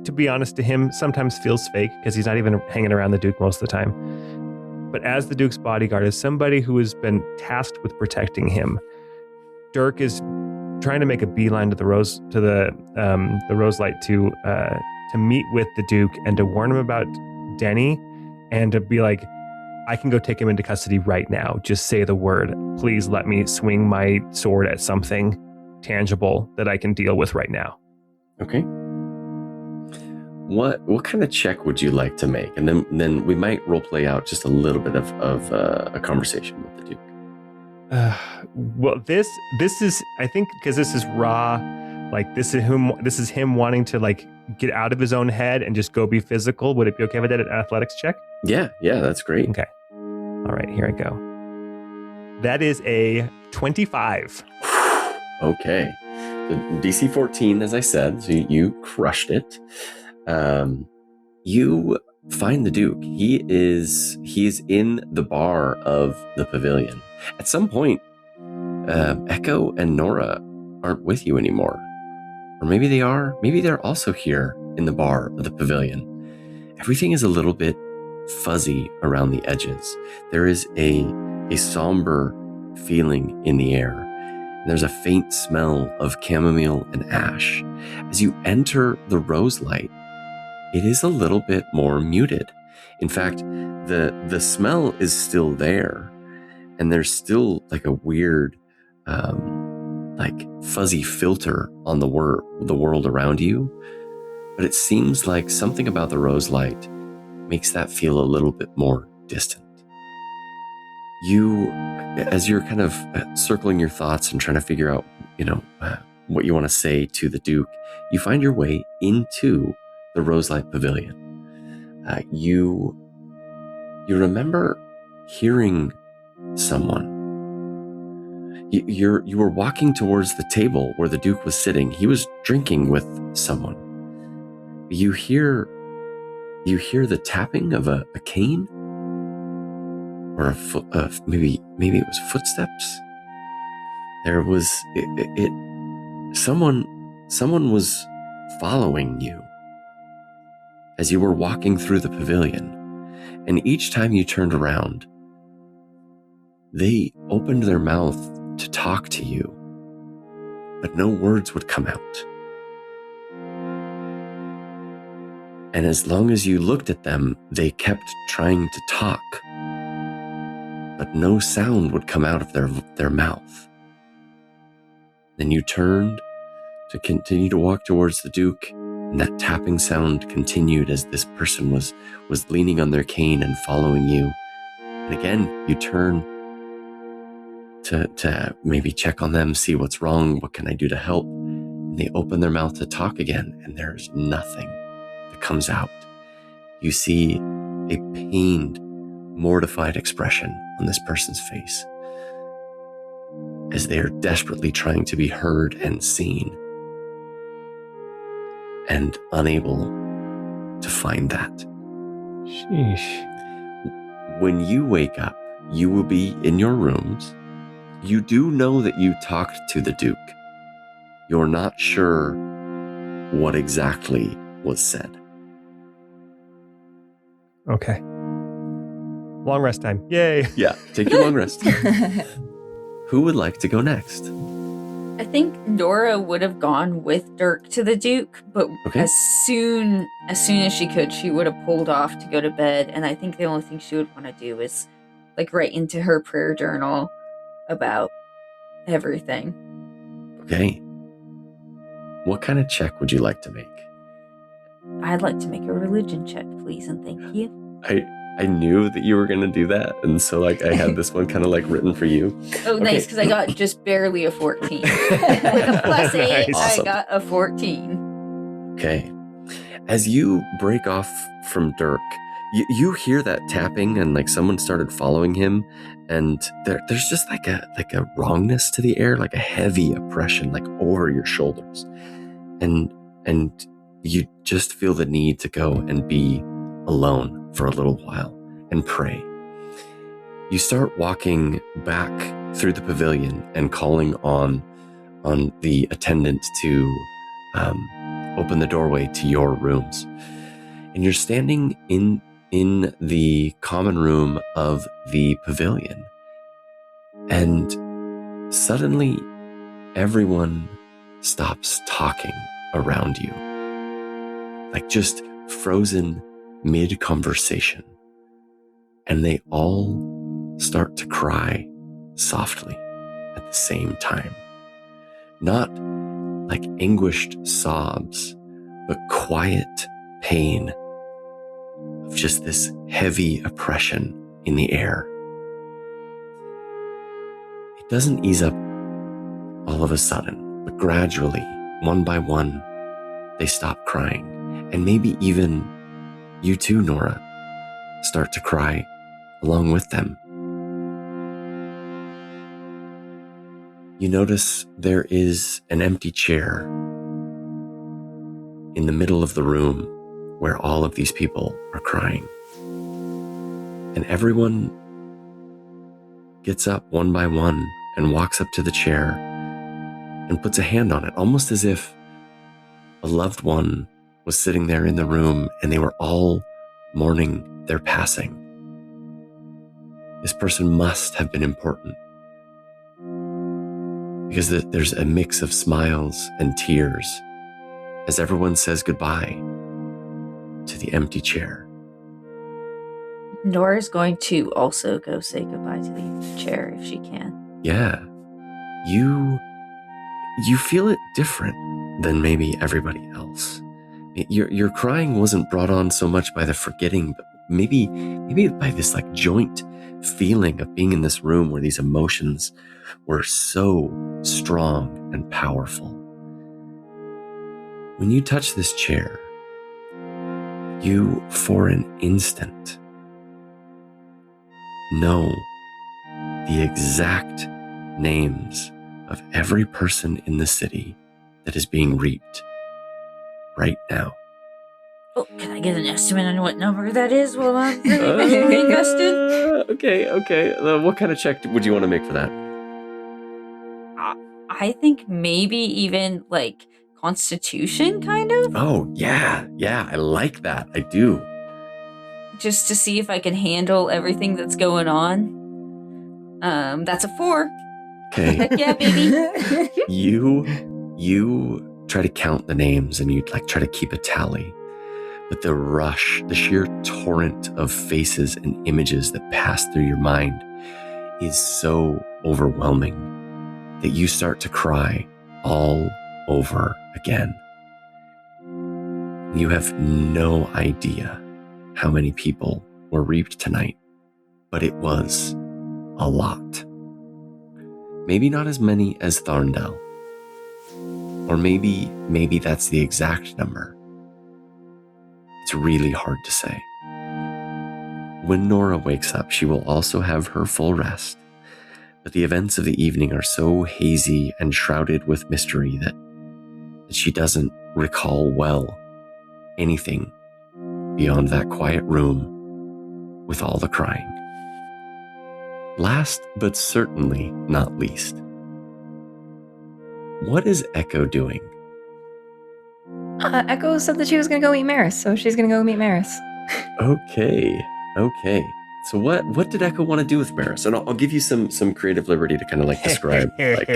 to be honest to him, sometimes feels fake because he's not even hanging around the Duke most of the time. But as the Duke's bodyguard, as somebody who has been tasked with protecting him, Dirk is trying to make a beeline to the Roselight to meet with the Duke and to warn him about Denny, and to be like, I can go take him into custody right now. Just say the word. Please let me swing my sword at something tangible that I can deal with right now. Okay. What kind of check would you like to make? And then we might role play out just a little bit of a conversation with the Duke. Well, this is, I think, because this is raw. This is him wanting to get out of his own head and just go be physical. Would it be okay with that, an athletics check? Yeah, that's great. Okay. All right, here I go. That is a 25. Okay. So DC 14, as I said, so you crushed it. You find the Duke. He is in the bar of the pavilion. At some point, Echo and Nora aren't with you anymore. Or maybe they are. Maybe they're also here in the bar of the pavilion. Everything is a little bit fuzzy around the edges. There is a somber feeling in the air. There's a faint smell of chamomile and ash. As you enter the Roselight, it is a little bit more muted. In fact, the smell is still there, and there's still a weird fuzzy filter on the world around you. But it seems like something about the Roselight makes that feel a little bit more distant. As you're kind of circling your thoughts and trying to figure out, what you want to say to the Duke, you find your way into the Roselight Pavilion. You remember hearing someone. You were walking towards the table where the Duke was sitting. He was drinking with someone. You hear the tapping of a cane, or a foot. Maybe it was footsteps. There was someone was following you as you were walking through the pavilion, and each time you turned around, they opened their mouth to talk to you, but no words would come out. And as long as you looked at them, they kept trying to talk, but no sound would come out of their mouth. Then you turned to continue to walk towards the Duke, and that tapping sound continued as this person was leaning on their cane and following you. And again, you turn to maybe check on them, see what's wrong, what can I do to help? And they open their mouth to talk again, and there's nothing that comes out. You see a pained, mortified expression on this person's face as they are desperately trying to be heard and seen and unable to find that. Sheesh. When you wake up, you will be in your rooms. You do know that you talked to the Duke. You're not sure what exactly was said. Okay. Long rest time. Yay. Yeah, take your long rest. Who would like to go next? I think Nora would have gone with Dirk to the Duke, but Okay. as soon as she could, she would have pulled off to go to bed. And I think the only thing she would want to do is like write into her prayer journal about everything. Okay. What kind of check would you like to make? I'd like to make a religion check, please, and thank you. I knew that you were going to do that, and so like I had this one kind of like written for you. Oh, Okay. nice, because I got just barely a 14. With a plus 8, Nice. Awesome. I got a 14. Okay. As you break off from Dirk, you hear that tapping, and like someone started following him, and there's just like a wrongness to the air, like a heavy oppression, like over your shoulders, and you just feel the need to go and be alone for a little while and pray. You start walking back through the pavilion and calling on the attendant to open the doorway to your rooms. And you're standing in the common room of the pavilion. And suddenly everyone stops talking around you. Like just frozen mid-conversation. And they all start to cry softly at the same time. Not like anguished sobs, but quiet pain of just this heavy oppression in the air. It doesn't ease up all of a sudden, but gradually, one by one, they stop crying. And maybe even you too, Nora, start to cry along with them. You notice there is an empty chair in the middle of the room where all of these people are crying. And everyone gets up one by one and walks up to the chair and puts a hand on it, almost as if a loved one was sitting there in the room and they were all mourning their passing. This person must have been important, because there's a mix of smiles and tears as everyone says goodbye to the empty chair. Nora's going to also go say goodbye to the chair if she can. Yeah, you feel it different than maybe everybody else. Your crying wasn't brought on so much by the forgetting, but maybe by this like joint feeling of being in this room where these emotions were so strong and powerful. When you touch this chair, you, for an instant, know the exact names of every person in the city that is being reaped right now. Oh, can I get an estimate on what number that is while I'm really invested? Okay. What kind of check would you want to make for that? I think maybe even like Constitution, kind of? Oh, yeah, I like that. I do. Just to see if I can handle everything that's going on. That's a 4. Okay. Heck yeah, baby. You try to count the names and you like try to keep a tally. But the rush, the sheer torrent of faces and images that pass through your mind is so overwhelming that you start to cry all over again. You have no idea how many people were reaped tonight, but it was a lot. maybe not as many as Tharndell. Or maybe that's the exact number. It's really hard to say. When Nora wakes up, she will also have her full rest, but the events of the evening are so hazy and shrouded with mystery that she doesn't recall well anything beyond that quiet room with all the crying. Last but certainly not least, what is Echo doing? Echo said that she was going to go meet Maris, so she's going to go meet Maris. Okay. So what did Echo want to do with Maris? And I'll give you some creative liberty to kind of like describe. Like,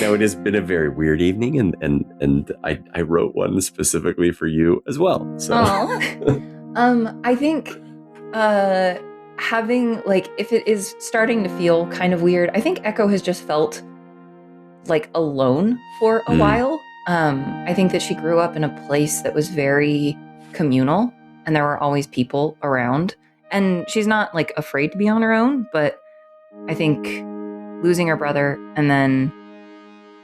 now it has been a very weird evening, and I wrote one specifically for you as well. So, I think having like if it is starting to feel kind of weird, I think Echo has just felt like alone for a while. I think that she grew up in a place that was very communal, and there were always people around. And she's not like afraid to be on her own, but I think losing her brother and then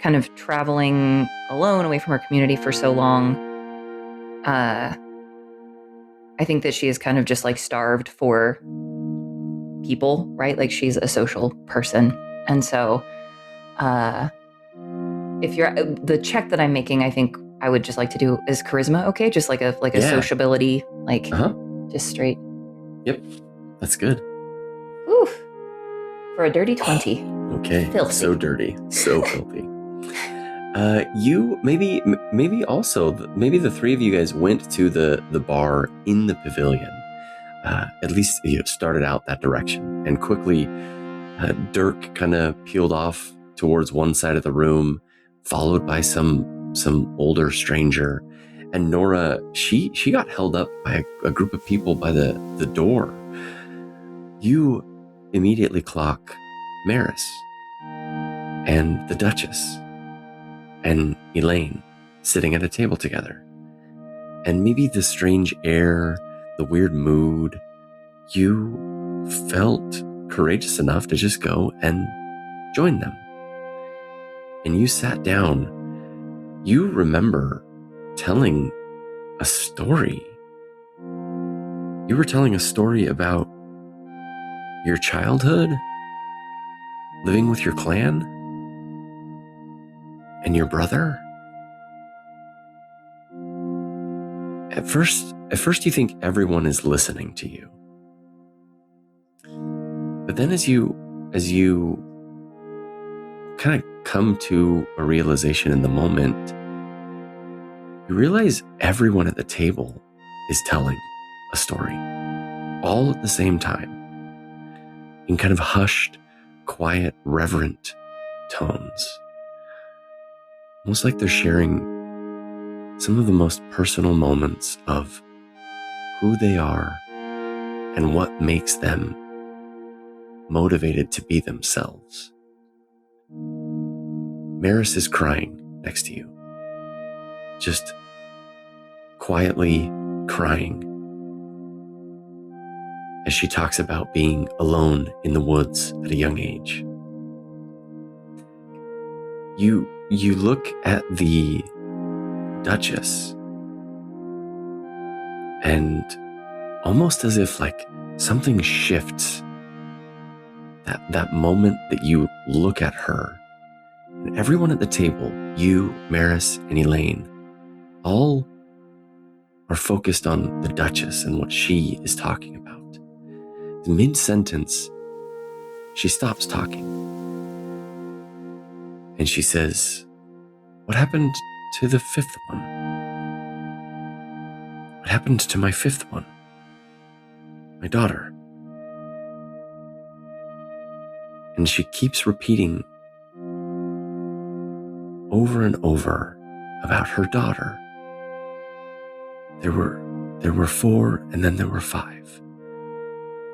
kind of traveling alone away from her community for so long, I think that she is kind of just like starved for people, right? Like she's a social person. And so if you're the check that I'm making, I think I would just like to do is charisma, okay? Just like a sociability, like just straight. Yep, that's good. Oof. For a dirty 20. Okay, filthy. So dirty, so filthy. You maybe also maybe the three of you guys went to the bar in the pavilion. At least you started out that direction, and quickly Dirk kind of peeled off towards one side of the room, followed by some older stranger, and Nora she got held up by a group of people by the door. You immediately clock Maris and the Duchess and Elaine sitting at a table together. And maybe the strange air, the weird mood, you felt courageous enough to just go and join them. And you sat down. You remember telling a story. You were telling a story about your childhood, living with your clan, and your brother. At first you think everyone is listening to you. But then as you kind of come to a realization in the moment, you realize everyone at the table is telling a story, all at the same time, in kind of hushed, quiet, reverent tones. Almost like they're sharing some of the most personal moments of who they are and what makes them motivated to be themselves. Maris is crying next to you, just quietly crying as she talks about being alone in the woods at a young age. You look at the Duchess, and almost as if like something shifts, that moment that you look at her, and everyone at the table, you, Maris, and Elaine, all are focused on the Duchess and what she is talking about. Mid-sentence, she stops talking. And she says, "What happened to the fifth one? What happened to my fifth one? My daughter?" And she keeps repeating over and over about her daughter. There were 4, and then there were 5.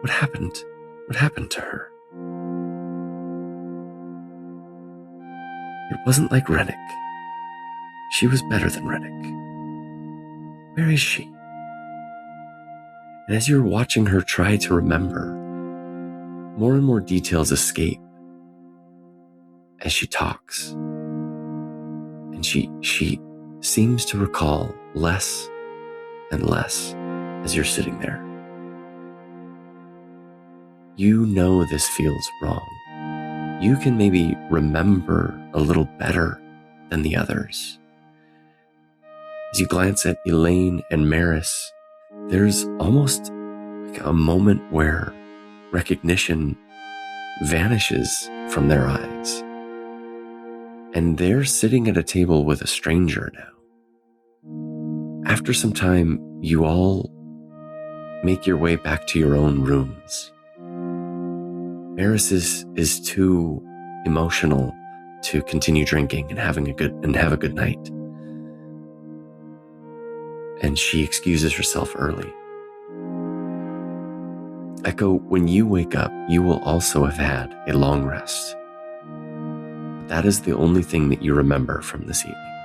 What happened? What happened to her? It wasn't like Rennick. She was better than Rennick. Where is she? And as you're watching her try to remember, more and more details escape as she talks. And she seems to recall less and less as you're sitting there. You know this feels wrong. You can maybe remember a little better than the others. As you glance at Elaine and Maris, there's almost like a moment where recognition vanishes from their eyes. And they're sitting at a table with a stranger now. After some time, you all make your way back to your own rooms. Maris is too emotional to continue drinking and have a good night. And she excuses herself early. Echo, when you wake up, you will also have had a long rest. That is the only thing that you remember from this evening.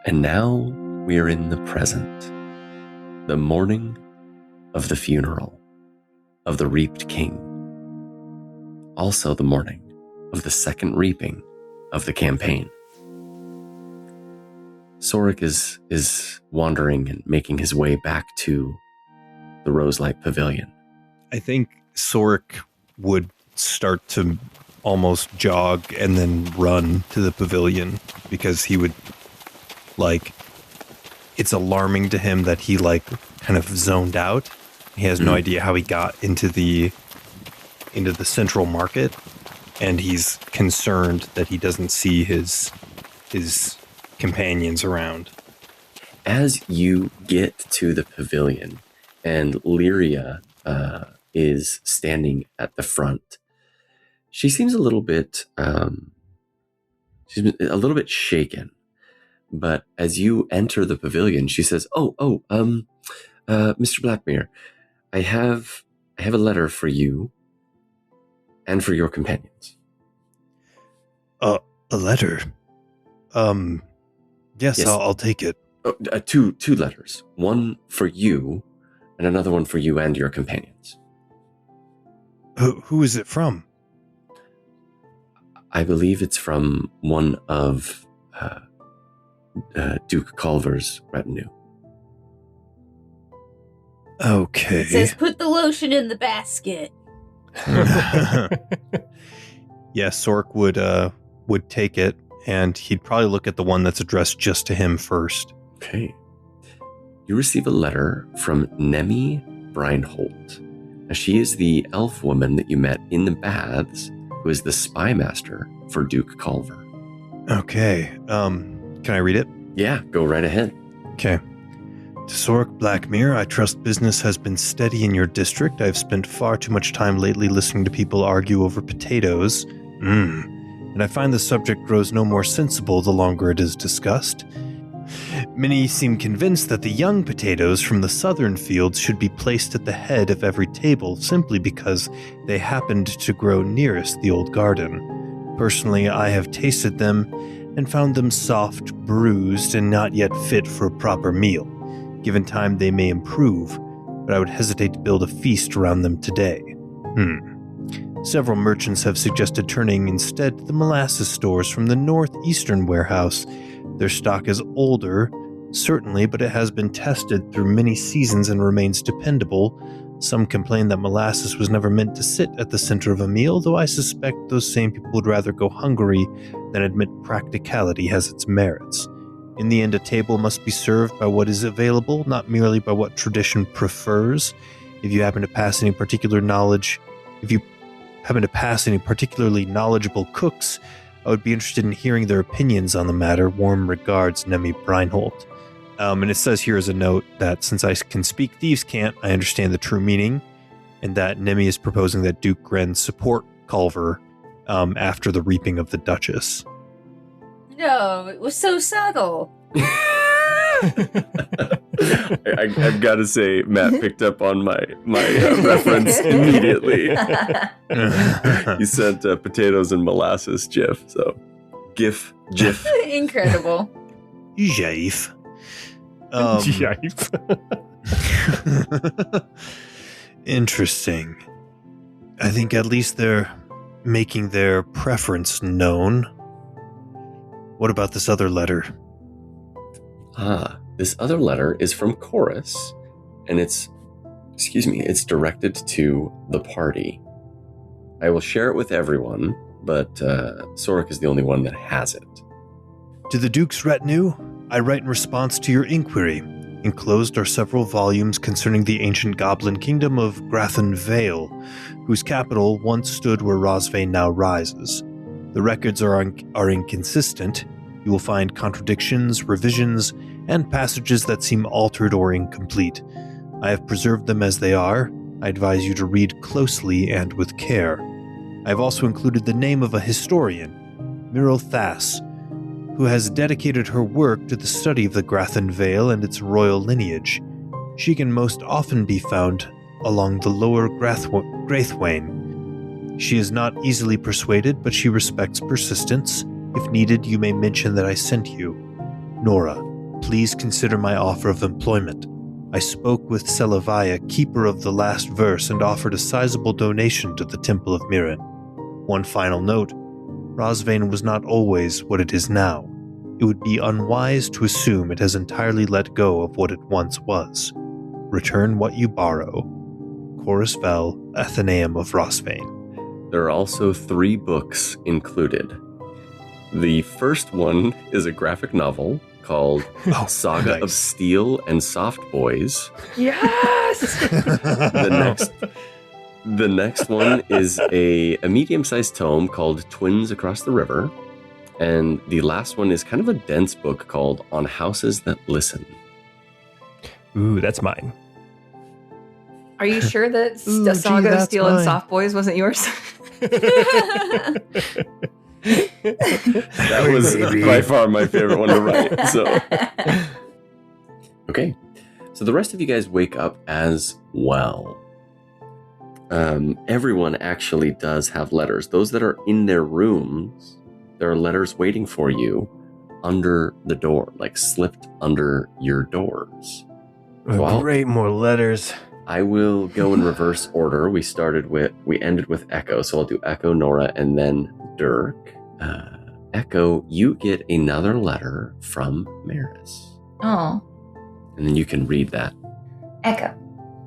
And now we are in the present, the morning of the funeral of the reaped king. Also the morning of the second reaping of the campaign. Sorik is wandering and making his way back to the Roselight Pavilion. I think Sorik would start to almost jog and then run to the pavilion because he would, it's alarming to him that he kind of zoned out. He has no idea how he got into the central market, and he's concerned that he doesn't see his companions around. As you get to the pavilion, and Lyria is standing at the front, she seems a little bit shaken. But as you enter the pavilion, she says, Mr. Blackmere, I have a letter for you and for your companions. A letter? Yes. I'll take it. Two letters. One for you and another one for you and your companions. Who is it from? I believe it's from one of Duke Culver's retinue. Okay. It says, put the lotion in the basket. Yeah, Sorik would take it, and he'd probably look at the one that's addressed just to him first. Okay. You receive a letter from Nemi Breinholt. Now, she is the elf woman that you met in the baths, who is the spy master for Duke Culver. Okay. Can I read it? Yeah, go right ahead. Okay. To Sorik Blackmere, I trust business has been steady in your district. I've spent far too much time lately listening to people argue over potatoes. And I find the subject grows no more sensible the longer it is discussed. Many seem convinced that the young potatoes from the southern fields should be placed at the head of every table simply because they happened to grow nearest the old garden. Personally, I have tasted them and found them soft, bruised, and not yet fit for a proper meal. Given time, they may improve, but I would hesitate to build a feast around them today. Several merchants have suggested turning instead to the molasses stores from the northeastern warehouse. Their stock is older, certainly, but it has been tested through many seasons and remains dependable. Some complain that molasses was never meant to sit at the center of a meal, though I suspect those same people would rather go hungry than admit practicality has its merits. In the end, a table must be served by what is available, not merely by what tradition prefers. If you happen to pass any particularly knowledgeable cooks, I would be interested in hearing their opinions on the matter. Warm regards, Nemi Breinholt. And it says here as a note that since I can speak thieves' cant, I understand the true meaning, and that Nemi is proposing that Duke Gren support Culver after the reaping of the Duchess. No, it was so subtle. I've got to say, Matt picked up on my reference immediately. He sent potatoes and molasses GIF. So, GIF. Incredible. Jive. Jive. Interesting. I think at least they're making their preference known. What about this other letter? This other letter is from Chorus, and it's directed to the party. I will share it with everyone, but Sorek is the only one that has it. To the Duke's retinue, I write in response to your inquiry. Enclosed are several volumes concerning the ancient goblin kingdom of Grathan Vale, whose capital once stood where Rosvane now rises. The records are inconsistent. You will find contradictions, revisions, and passages that seem altered or incomplete. I have preserved them as they are. I advise you to read closely and with care. I have also included the name of a historian, Narravethis, who has dedicated her work to the study of the Grathan Vale and its royal lineage. She can most often be found along the lower Graithwain. She is not easily persuaded, but she respects persistence. If needed, you may mention that I sent you. Nora, please consider my offer of employment. I spoke with Selavaya, keeper of the last verse, and offered a sizable donation to the Temple of Mirren. One final note. Rosvane was not always what it is now. It would be unwise to assume it has entirely let go of what it once was. Return what you borrow. Chorus Vel, Athenaeum of Rosvane. There are also 3 books included. The first one is a graphic novel called Saga of Steel and Soft Boys. Yes! The next one is a medium-sized tome called Twins Across the River. And the last one is kind of a dense book called On Houses That Listen. Ooh, that's mine. Are you sure that Ooh, Saga of that's Steel and mine. Soft Boys wasn't yours? That was by far my favorite one to write. So, okay. So the rest of you guys wake up as well. Everyone actually does have letters. Those that are in their rooms, there are letters waiting for you under the door, like slipped under your doors. Oh, great, more letters. I will go in reverse order. We ended with Echo, so I'll do Echo, Nora, and then Dirk. Echo, you get another letter from Maris. Oh, And then you can read that. Echo.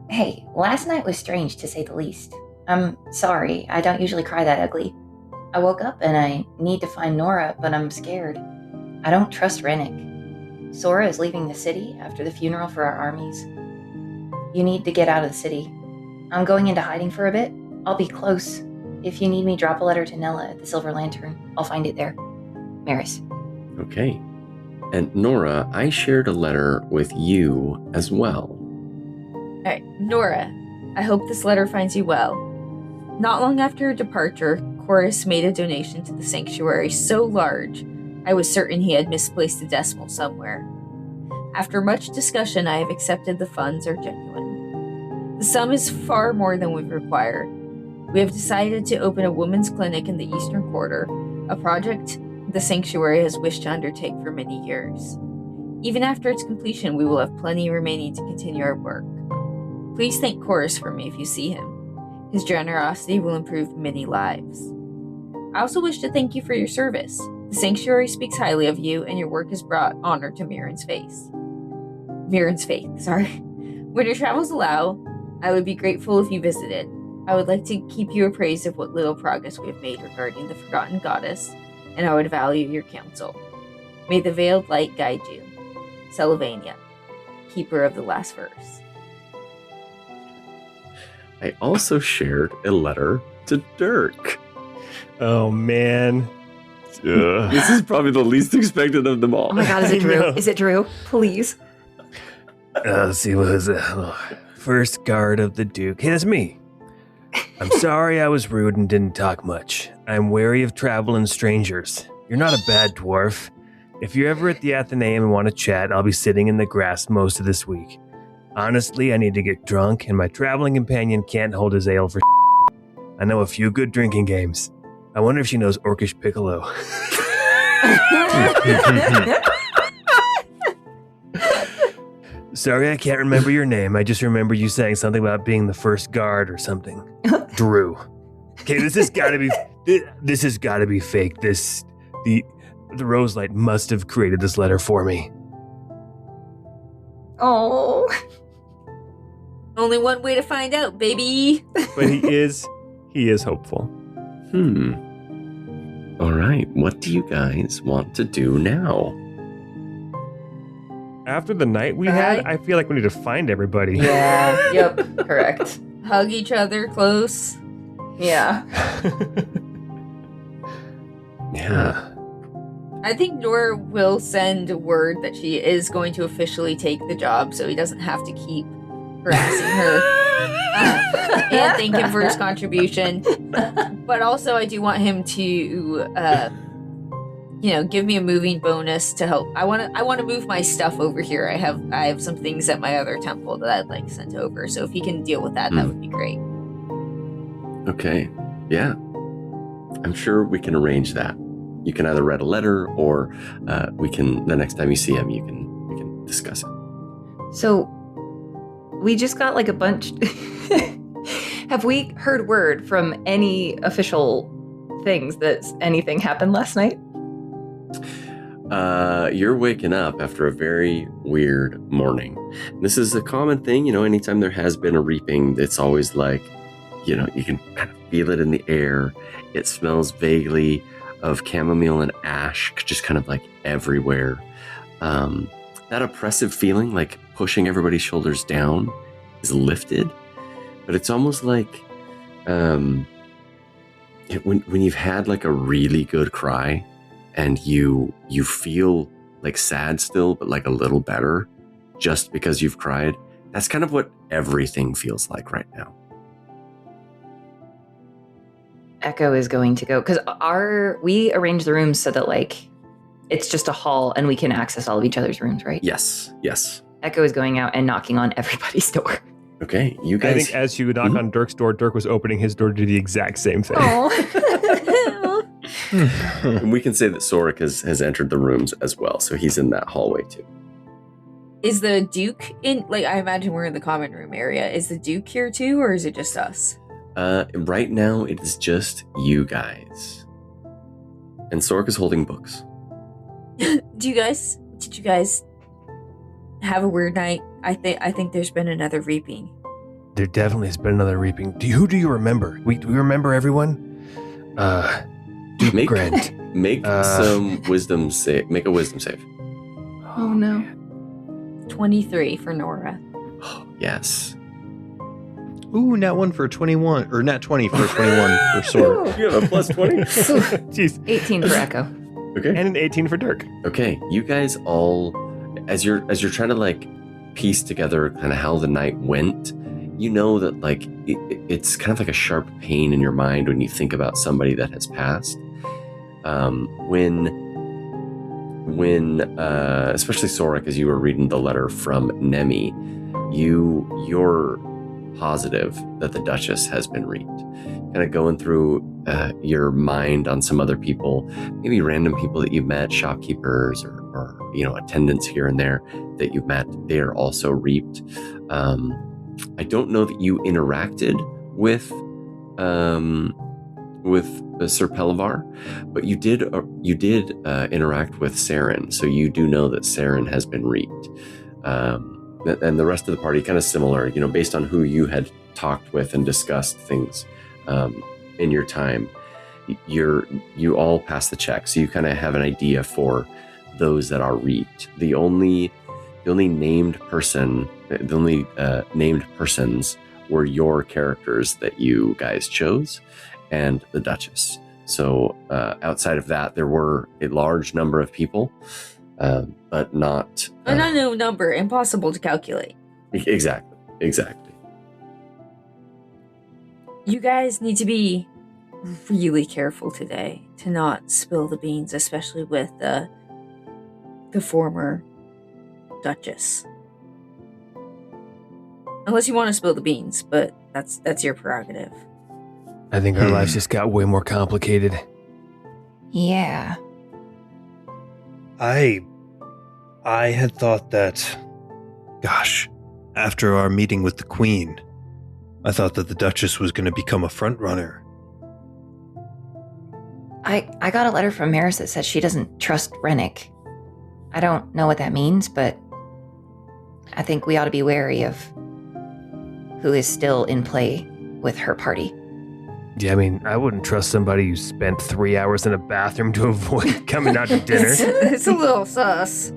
Hey, last night was strange to say the least. I'm sorry, I don't usually cry that ugly. I woke up and I need to find Nora, but I'm scared. I don't trust Rennick. Sora is leaving the city after the funeral for our armies. You need to get out of the city. I'm going into hiding for a bit. I'll be close. If you need me, drop a letter to Nella at the Silver Lantern. I'll find it there. Maris. Okay. And Nora, I shared a letter with you as well. All right, Nora, I hope this letter finds you well. Not long after her departure, Chorus made a donation to the sanctuary so large, I was certain he had misplaced a decimal somewhere. After much discussion, I have accepted the funds are genuine. The sum is far more than we require. We have decided to open a women's clinic in the Eastern Quarter, a project the sanctuary has wished to undertake for many years. Even after its completion, we will have plenty remaining to continue our work. Please thank Chorus for me if you see him. His generosity will improve many lives. I also wish to thank you for your service. The sanctuary speaks highly of you, and your work has brought honor to Mirren's faith. When your travels allow, I would be grateful if you visited. I would like to keep you appraised of what little progress we have made regarding the Forgotten Goddess, and I would value your counsel. May the veiled light guide you. Selvania, keeper of the last verse. I also shared a letter to Dirk. Oh, man. Ugh. This is probably the least expected of them all. Oh my god, is it I Drew? know. Is it Drew? Please. Let's see, what was it? First guard of the Duke. Hey, that's me. I'm sorry I was rude and didn't talk much. I'm wary of traveling strangers. You're not a bad dwarf. If you're ever at the Athenaeum and want to chat, I'll be sitting in the grass most of this week. Honestly, I need to get drunk, and my traveling companion can't hold his ale for I know a few good drinking games. I wonder if she knows Orcish Piccolo. Sorry, I can't remember your name. I just remember you saying something about being the first guard or something. Drew. Okay, this has got to be fake. The Roselight must have created this letter for me. Oh. Only one way to find out, baby. But he is hopeful. All right, what do you guys want to do now? After the night we had, I feel like we need to find everybody. Yeah. Yep. Correct. Hug each other close. Yeah. Yeah. I think Nora will send word that she is going to officially take the job so he doesn't have to keep harassing her. And thank him for his contribution. But also I do want him to give me a moving bonus to help. I want to move my stuff over here. I have some things at my other temple that I'd like sent over. So if he can deal with that, that would be great. Okay. Yeah. I'm sure we can arrange that. You can either write a letter or we can, the next time you see him, we can discuss it. So we just got like a bunch. Have we heard word from any official things that anything happened last night? You're waking up after a very weird morning. This is a common thing, anytime there has been a reaping, it's always like, you can kind of feel it in the air. It smells vaguely of chamomile and ash, just kind of like everywhere. That oppressive feeling, like pushing everybody's shoulders down, is lifted. But it's almost like when you've had like a really good cry and you feel like sad still, but like a little better just because you've cried. That's kind of what everything feels like right now. Echo is going to go because we arrange the rooms so that like it's just a hall and we can access all of each other's rooms, right? Yes. Echo is going out and knocking on everybody's door. Okay, you guys. I think as you knock on Dirk's door, Dirk was opening his door to do the exact same thing. And we can say that Sorik has entered the rooms as well, so he's in that hallway too. Is the Duke in? Like, I imagine we're in the common room area. Is the Duke here too, or is it just us? Right now, it is just you guys. And Sorik is holding books. Did you guys have a weird night? I think there's been another reaping. There definitely has been another reaping. Who do you remember? Do we remember everyone? Duke Grant. Make some wisdom save. Make a wisdom save. Oh no. 23 for Nora. Yes. Ooh, nat 1 for 21, or nat 20 for 21 for Sword. You have a plus 20? Jeez. 18 for Echo. Okay. And an 18 for Dirk. Okay, you guys all, as you're trying to like piece together kind of how the night went, you know that like it's kind of like a sharp pain in your mind when you think about somebody that has passed. When especially Sorik, as you were reading the letter from Nemi, you're positive that the Duchess has been reaped. Kind of going through your mind on some other people, maybe random people that you've met, shopkeepers or attendants here and there that you've met. They are also reaped. I don't know that you interacted with Sir Pelivar, but you did interact with Saren, so you do know that Saren has been reaped. And the rest of the party kind of similar, based on who you had talked with and discussed things in your time. You all pass the check, so you kind of have an idea for those that are reaped. The only named persons were your characters that you guys chose, and the Duchess. So outside of that, there were a large number of people, but not an unknown number, impossible to calculate. Exactly. You guys need to be really careful today to not spill the beans, especially with the former Duchess. Unless you want to spill the beans, but that's your prerogative. I think our lives just got way more complicated. Yeah. I had thought that, after our meeting with the Queen, I thought that the Duchess was going to become a front runner I got a letter from Maris that says she doesn't trust Rennick. I don't know what that means, but I think we ought to be wary of who is still in play with her party. Yeah, I mean, I wouldn't trust somebody who spent 3 hours in a bathroom to avoid coming out to dinner. It's a little sus.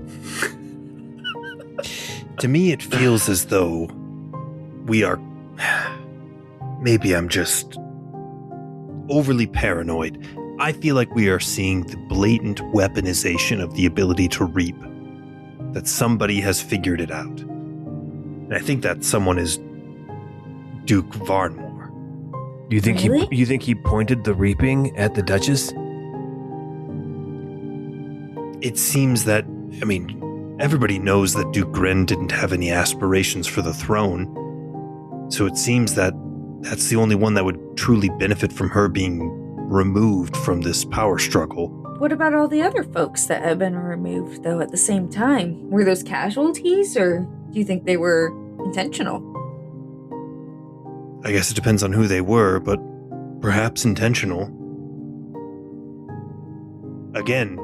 To me, it feels as though we are... Maybe I'm just overly paranoid. I feel like we are seeing the blatant weaponization of the ability to reap. That somebody has figured it out. And I think that someone is Duke Varnmore. Do you think he pointed the reaping at the Duchess? It seems that, I mean, everybody knows that Duke Gren didn't have any aspirations for the throne. So it seems that that's the only one that would truly benefit from her being removed from this power struggle. What about all the other folks that have been removed, though, at the same time? Were those casualties, or do you think they were intentional? I guess it depends on who they were, but perhaps intentional. Again,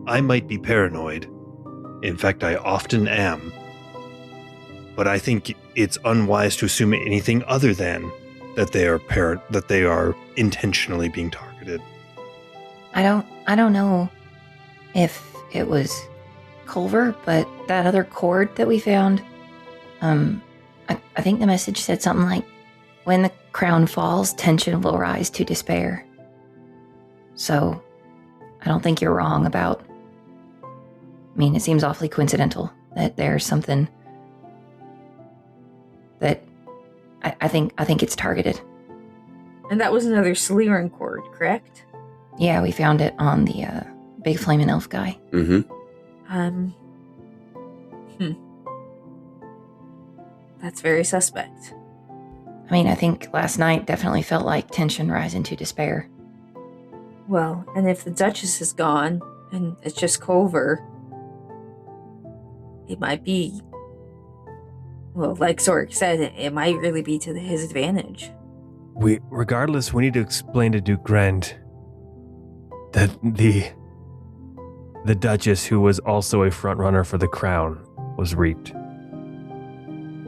I might be paranoid. In fact, I often am. But I think it's unwise to assume anything other than that they are intentionally being targeted. I don't know if it was Culver, but that other cord that we found, I think the message said something like, when the crown falls, tension will rise to despair. So, I don't think you're wrong about... I mean, it seems awfully coincidental that there's something that I think it's targeted. And that was another Slytherin cord, correct? Yeah, we found it on the big flaming elf guy. Mm-hmm. That's very suspect. I mean, I think last night definitely felt like tension rising to despair. Well, and if the Duchess is gone, and it's just Culver, it might be... Well, like Zorik said, it might really be to his advantage. Regardless, we need to explain to Duke Grend that the Duchess, who was also a frontrunner for the crown, was reaped.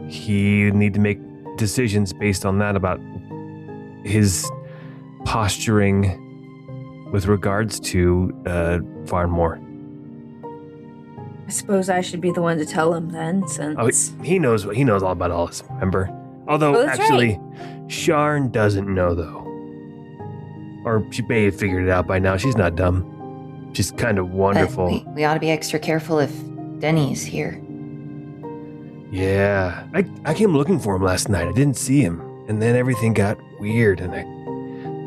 He need to make decisions based on that about his posturing with regards to Varnmore. I suppose I should be the one to tell him then, since... Oh, he knows all about all this, remember? Although, actually, Sharn doesn't know, though. Or she may have figured it out by now. She's not dumb. She's kind of wonderful. We ought to be extra careful if Denny's here. Yeah. I came looking for him last night. I didn't see him. And then everything got weird, and a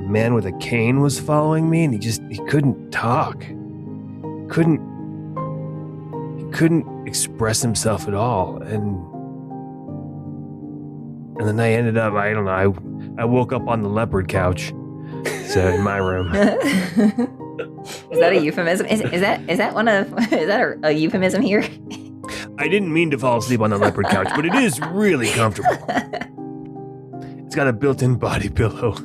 man with a cane was following me, and he couldn't talk. He couldn't express himself at all. And then I ended up, I don't know, I woke up on the leopard couch. So in my room. Is that a euphemism? Is that a euphemism here? I didn't mean to fall asleep on the leopard couch, but it is really comfortable. It's got a built-in body pillow.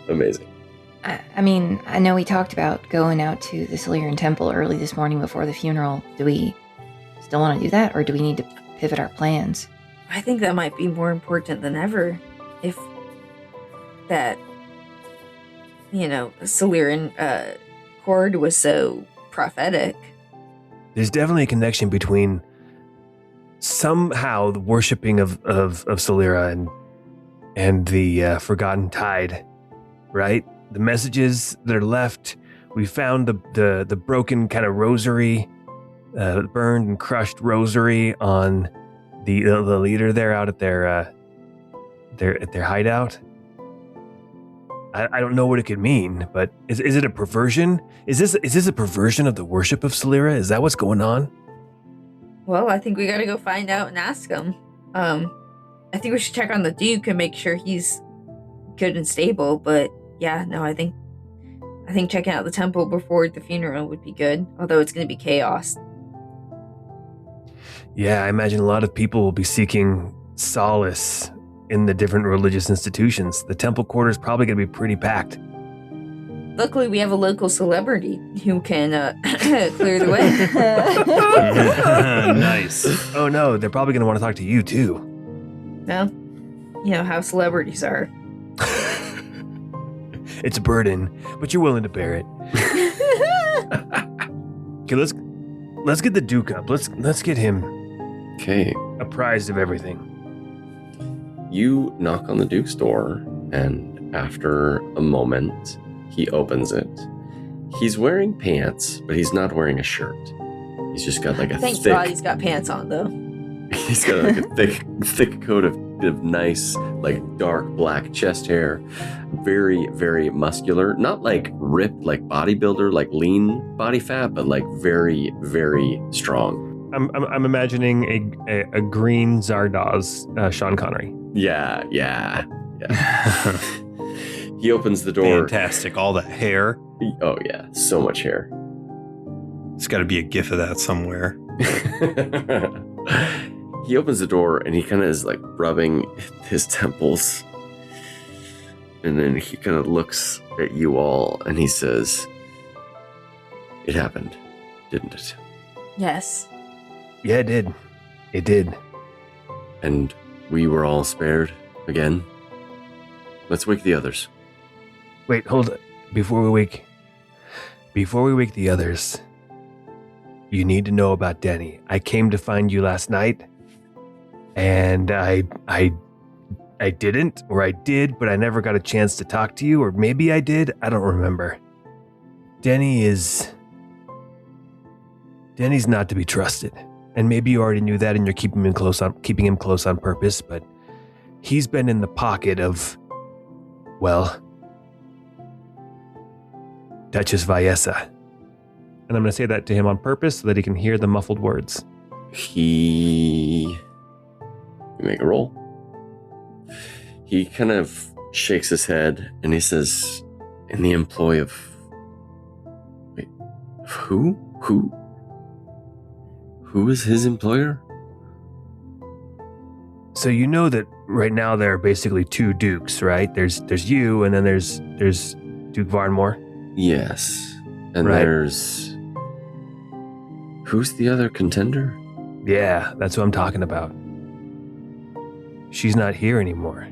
Amazing. I mean, I know we talked about going out to the Slytherin Temple early this morning before the funeral. Do we still want to do that, or do we need to pivot our plans? I think that might be more important than ever. If that, Slytherin cord was so prophetic. There's definitely a connection between somehow the worshipping of Solera and the Forgotten Tide, right? The messages that are left. We found the broken kind of rosary, burned and crushed rosary on the leader there out at their hideout. I don't know what it could mean, but is it a perversion? Is this a perversion of the worship of Solera? Is that what's going on? Well, I think we gotta go find out and ask him. I think we should check on the Duke and make sure he's good and stable, but yeah, no, I think checking out the temple before the funeral would be good, although it's gonna be chaos. Yeah, I imagine a lot of people will be seeking solace in the different religious institutions. The temple quarter is probably going to be pretty packed. Luckily, we have a local celebrity who can clear the way. Nice. Oh no, they're probably going to want to talk to you too. Well, you know how celebrities are. It's a burden, but you're willing to bear it. Okay, let's get the Duke up. Let's get him Okay. apprised of everything. You knock on the Duke's door, and after a moment, he opens it. He's wearing pants, but he's not wearing a shirt. He's just got like a Thank thick. God he's got pants on, though. He's got like a thick coat of nice, like dark black chest hair. Very, very muscular. Not like ripped, like bodybuilder, like lean body fat, but like very, very strong. I'm imagining a green Zardoz, Sean Connery. Yeah. He opens the door. Fantastic. All that hair. Oh yeah, so much hair. It's got to be a gif of that somewhere. He opens the door and he kind of is like rubbing his temples. And then he kind of looks at you all and he says, "It happened, didn't it? Yes. Yeah, it did. It did. And we were all spared again. Let's wake the others." Wait, hold it. Before we wake the others, you need to know about Denny. I came to find you last night, and I didn't, or I did, but I never got a chance to talk to you, or maybe I did. I don't remember. Denny's not to be trusted, and maybe you already knew that, and you're keeping him close on purpose. But he's been in the pocket of, well, Duchess Viessa. And I'm going to say that to him on purpose so that he can hear the muffled words. You make a roll. He kind of shakes his head and he says, "In the employ of..." Wait, who? Who is his employer? So you know that right now there are basically two dukes, right? There's you, and then there's Duke Varnmore. Yes. And Right. there's... Who's the other contender? Yeah, that's what I'm talking about. She's not here anymore.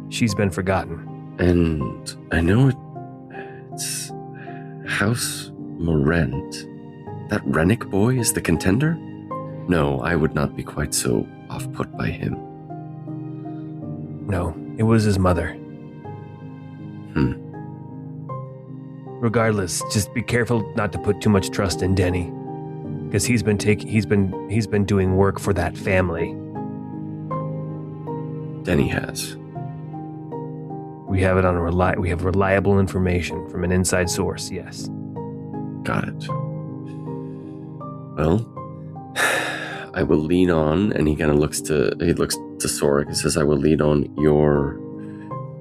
She's been forgotten. And I know it's House Morent. That Rennick boy is the contender? No, I would not be quite so off-put by him. No, it was his mother. Regardless, just be careful not to put too much trust in Denny, because he's been doing work for that family. Denny has. We have it on we have reliable information from an inside source. Yes. Got it. Well, I will lean on, and he looks to Sorik and says, "I will lean on your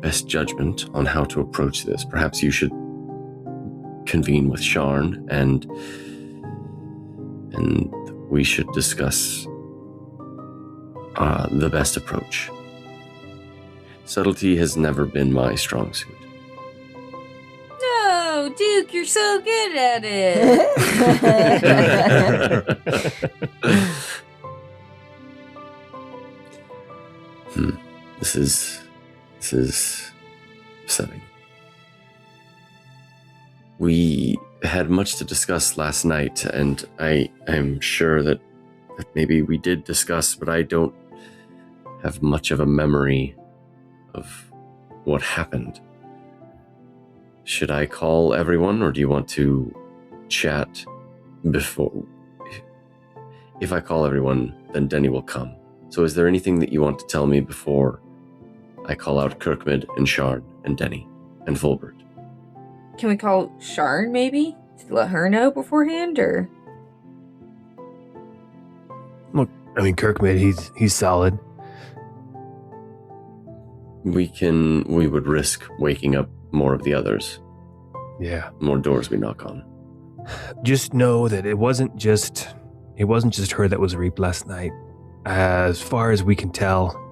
best judgment on how to approach this. Perhaps you should convene with Sharn and we should discuss the best approach. Subtlety has never been my strong suit." No, Duke, you're so good at it. This is upsetting. We had much to discuss last night, and I'm sure that maybe we did discuss, but I don't have much of a memory of what happened. Should I call everyone, or do you want to chat before? If I call everyone, then Denny will come. So is there anything that you want to tell me before I call out Kirkmid and Sharn and Denny and Fulbert? Can we call Sharn, maybe? To let her know beforehand, or? Look, I mean, Kirkmid, he's solid. We would risk waking up more of the others. Yeah. More doors we knock on. Just know that it wasn't just her that was reaped last night. As far as we can tell,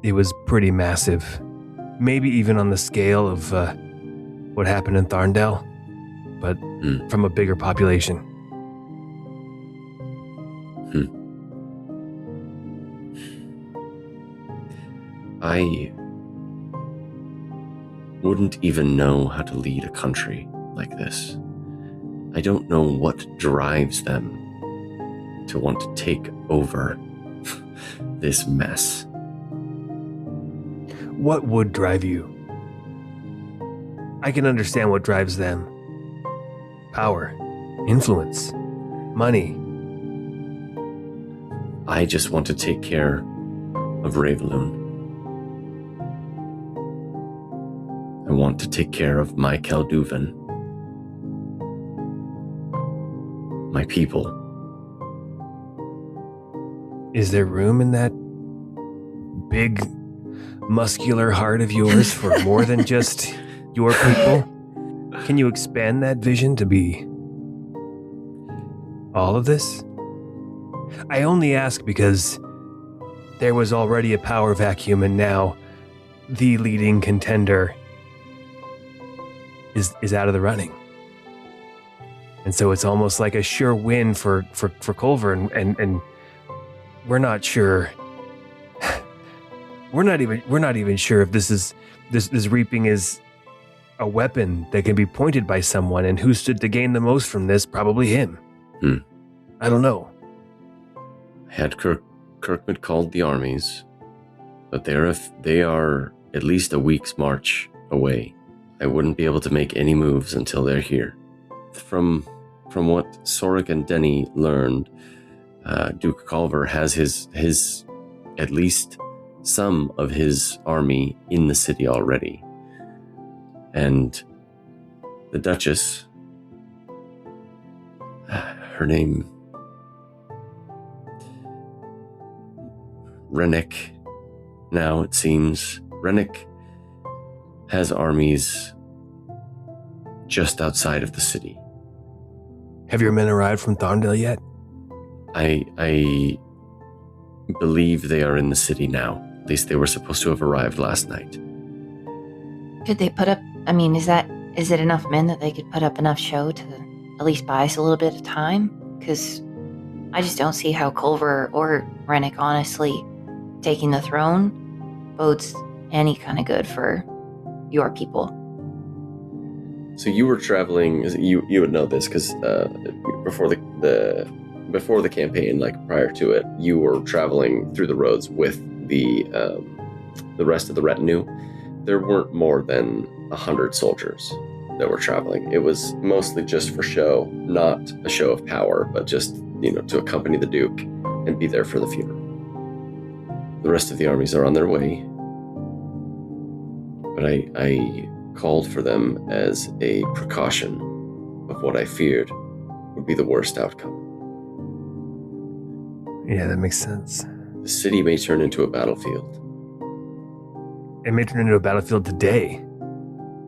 it was pretty massive. Maybe even on the scale of what happened in Tharndell, but from a bigger population. I wouldn't even know how to lead a country like this. I don't know what drives them to want to take over this mess. What would drive you? I can understand what drives them. Power, influence, money. I just want to take care of Ravaloon. I want to take care of my Kelduvan. My people. Is there room in that big, muscular heart of yours for more than just your people? Can you expand that vision to be all of this? I only ask because there was already a power vacuum, and now the leading contender is out of the running. And so it's almost like a sure win for Culver, and we're not sure. We're not even sure if this reaping is a weapon that can be pointed by someone, and who stood to gain the most from this? Probably him. I don't know. Had Kirkman called the armies, but they are at least a week's march away. I wouldn't be able to make any moves until they're here. From what Sorik and Denny learned, Duke Culver has his at least some of his army in the city already. And the Duchess, her name, Rennick, now it seems. Rennick has armies just outside of the city. Have your men arrived from Tharndell yet? I believe they are in the city now. At least they were supposed to have arrived last night. Could they put up, I mean, is it enough men that they could put up enough show to at least buy us a little bit of time? Because I just don't see how Culver or Rennick, honestly, taking the throne bodes any kind of good for your people. So you were traveling, you would know this because before the campaign, like prior to it, you were traveling through the roads with the rest of the retinue. There weren't more than 100 soldiers that were traveling. It was mostly just for show, not a show of power, but just, to accompany the Duke and be there for the funeral. The rest of the armies are on their way, but I called for them as a precaution of what I feared would be the worst outcome. Yeah, that makes sense. The city may turn into a battlefield. It may turn into a battlefield today.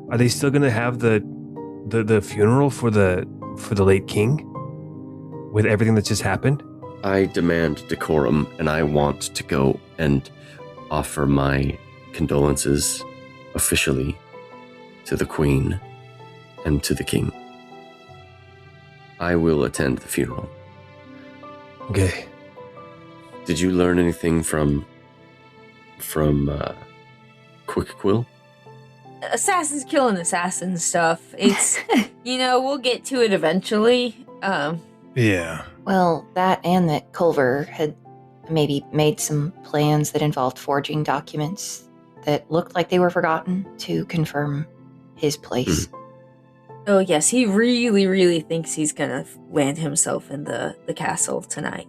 Are they still going to have the funeral for the late king with everything that just happened? I demand decorum, and I want to go and offer my condolences officially to the Queen and to the King. I will attend the funeral. Okay. Did you learn anything from Quick-Quill? Assassins killing assassins stuff. It's, we'll get to it eventually. Yeah. Well, that and that Culver had maybe made some plans that involved forging documents that looked like they were forgotten to confirm his place. Oh, yes, he really, really thinks he's gonna land himself in the castle tonight.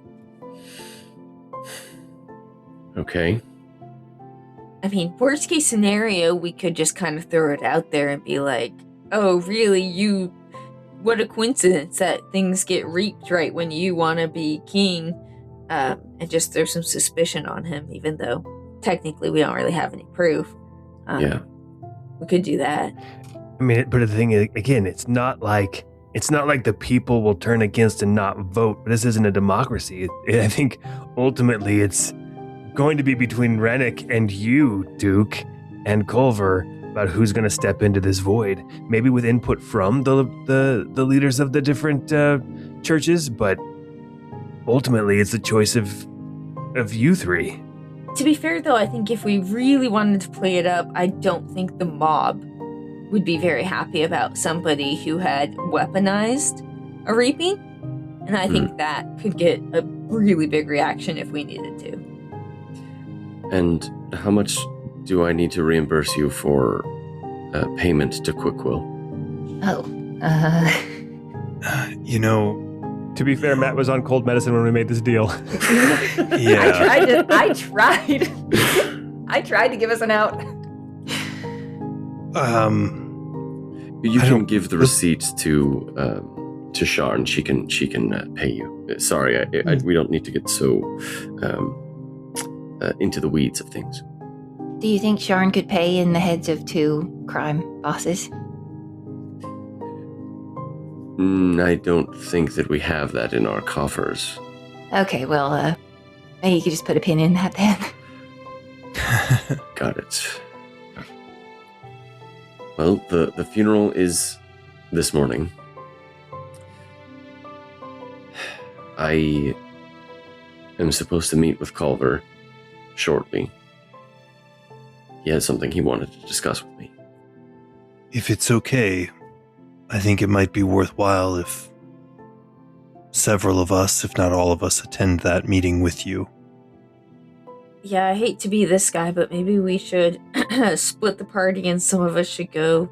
Okay. I mean, worst case scenario, we could just kind of throw it out there and be like, oh, really, what a coincidence that things get reaped right when you want to be king, and just throw some suspicion on him, even though technically we don't really have any proof. Yeah. We could do that. I mean, but the thing is, again, it's not like it's not like the people will turn against and not vote. This isn't a democracy. I think ultimately it's going to be between Rennick and you, Duke, and Culver, about who's going to step into this void. Maybe with input from the leaders of the different churches, but ultimately it's the choice of you three. To be fair, though, I think if we really wanted to play it up, I don't think the mob would be very happy about somebody who had weaponized a reaping. And I think that could get a really big reaction if we needed to. And how much do I need to reimburse you for payment to Quickwill? Oh, To be fair, Matt was on cold medicine when we made this deal. Yeah. I tried to give us an out. You can give the receipts to Sharn. She can pay you. Sorry, we don't need to get so into the weeds of things. do you think Sharn could pay in the heads of 2 crime bosses? I don't think that we have that in our coffers. Okay, well, maybe you could just put a pin in that then. Got it. Well, the funeral is this morning. I am supposed to meet with Culver shortly. He has something he wanted to discuss with me. If it's okay, I think it might be worthwhile if several of us, if not all of us, attend that meeting with you. Yeah, I hate to be this guy, but maybe we should split the party and some of us should go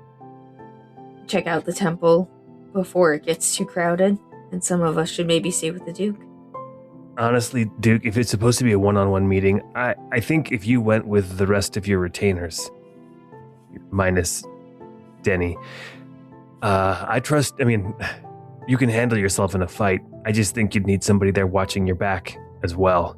check out the temple before it gets too crowded, and some of us should maybe stay with the Duke. Honestly, Duke, if it's supposed to be a one-on-one meeting, I think if you went with the rest of your retainers, minus Denny, you can handle yourself in a fight. I just think you'd need somebody there watching your back as well.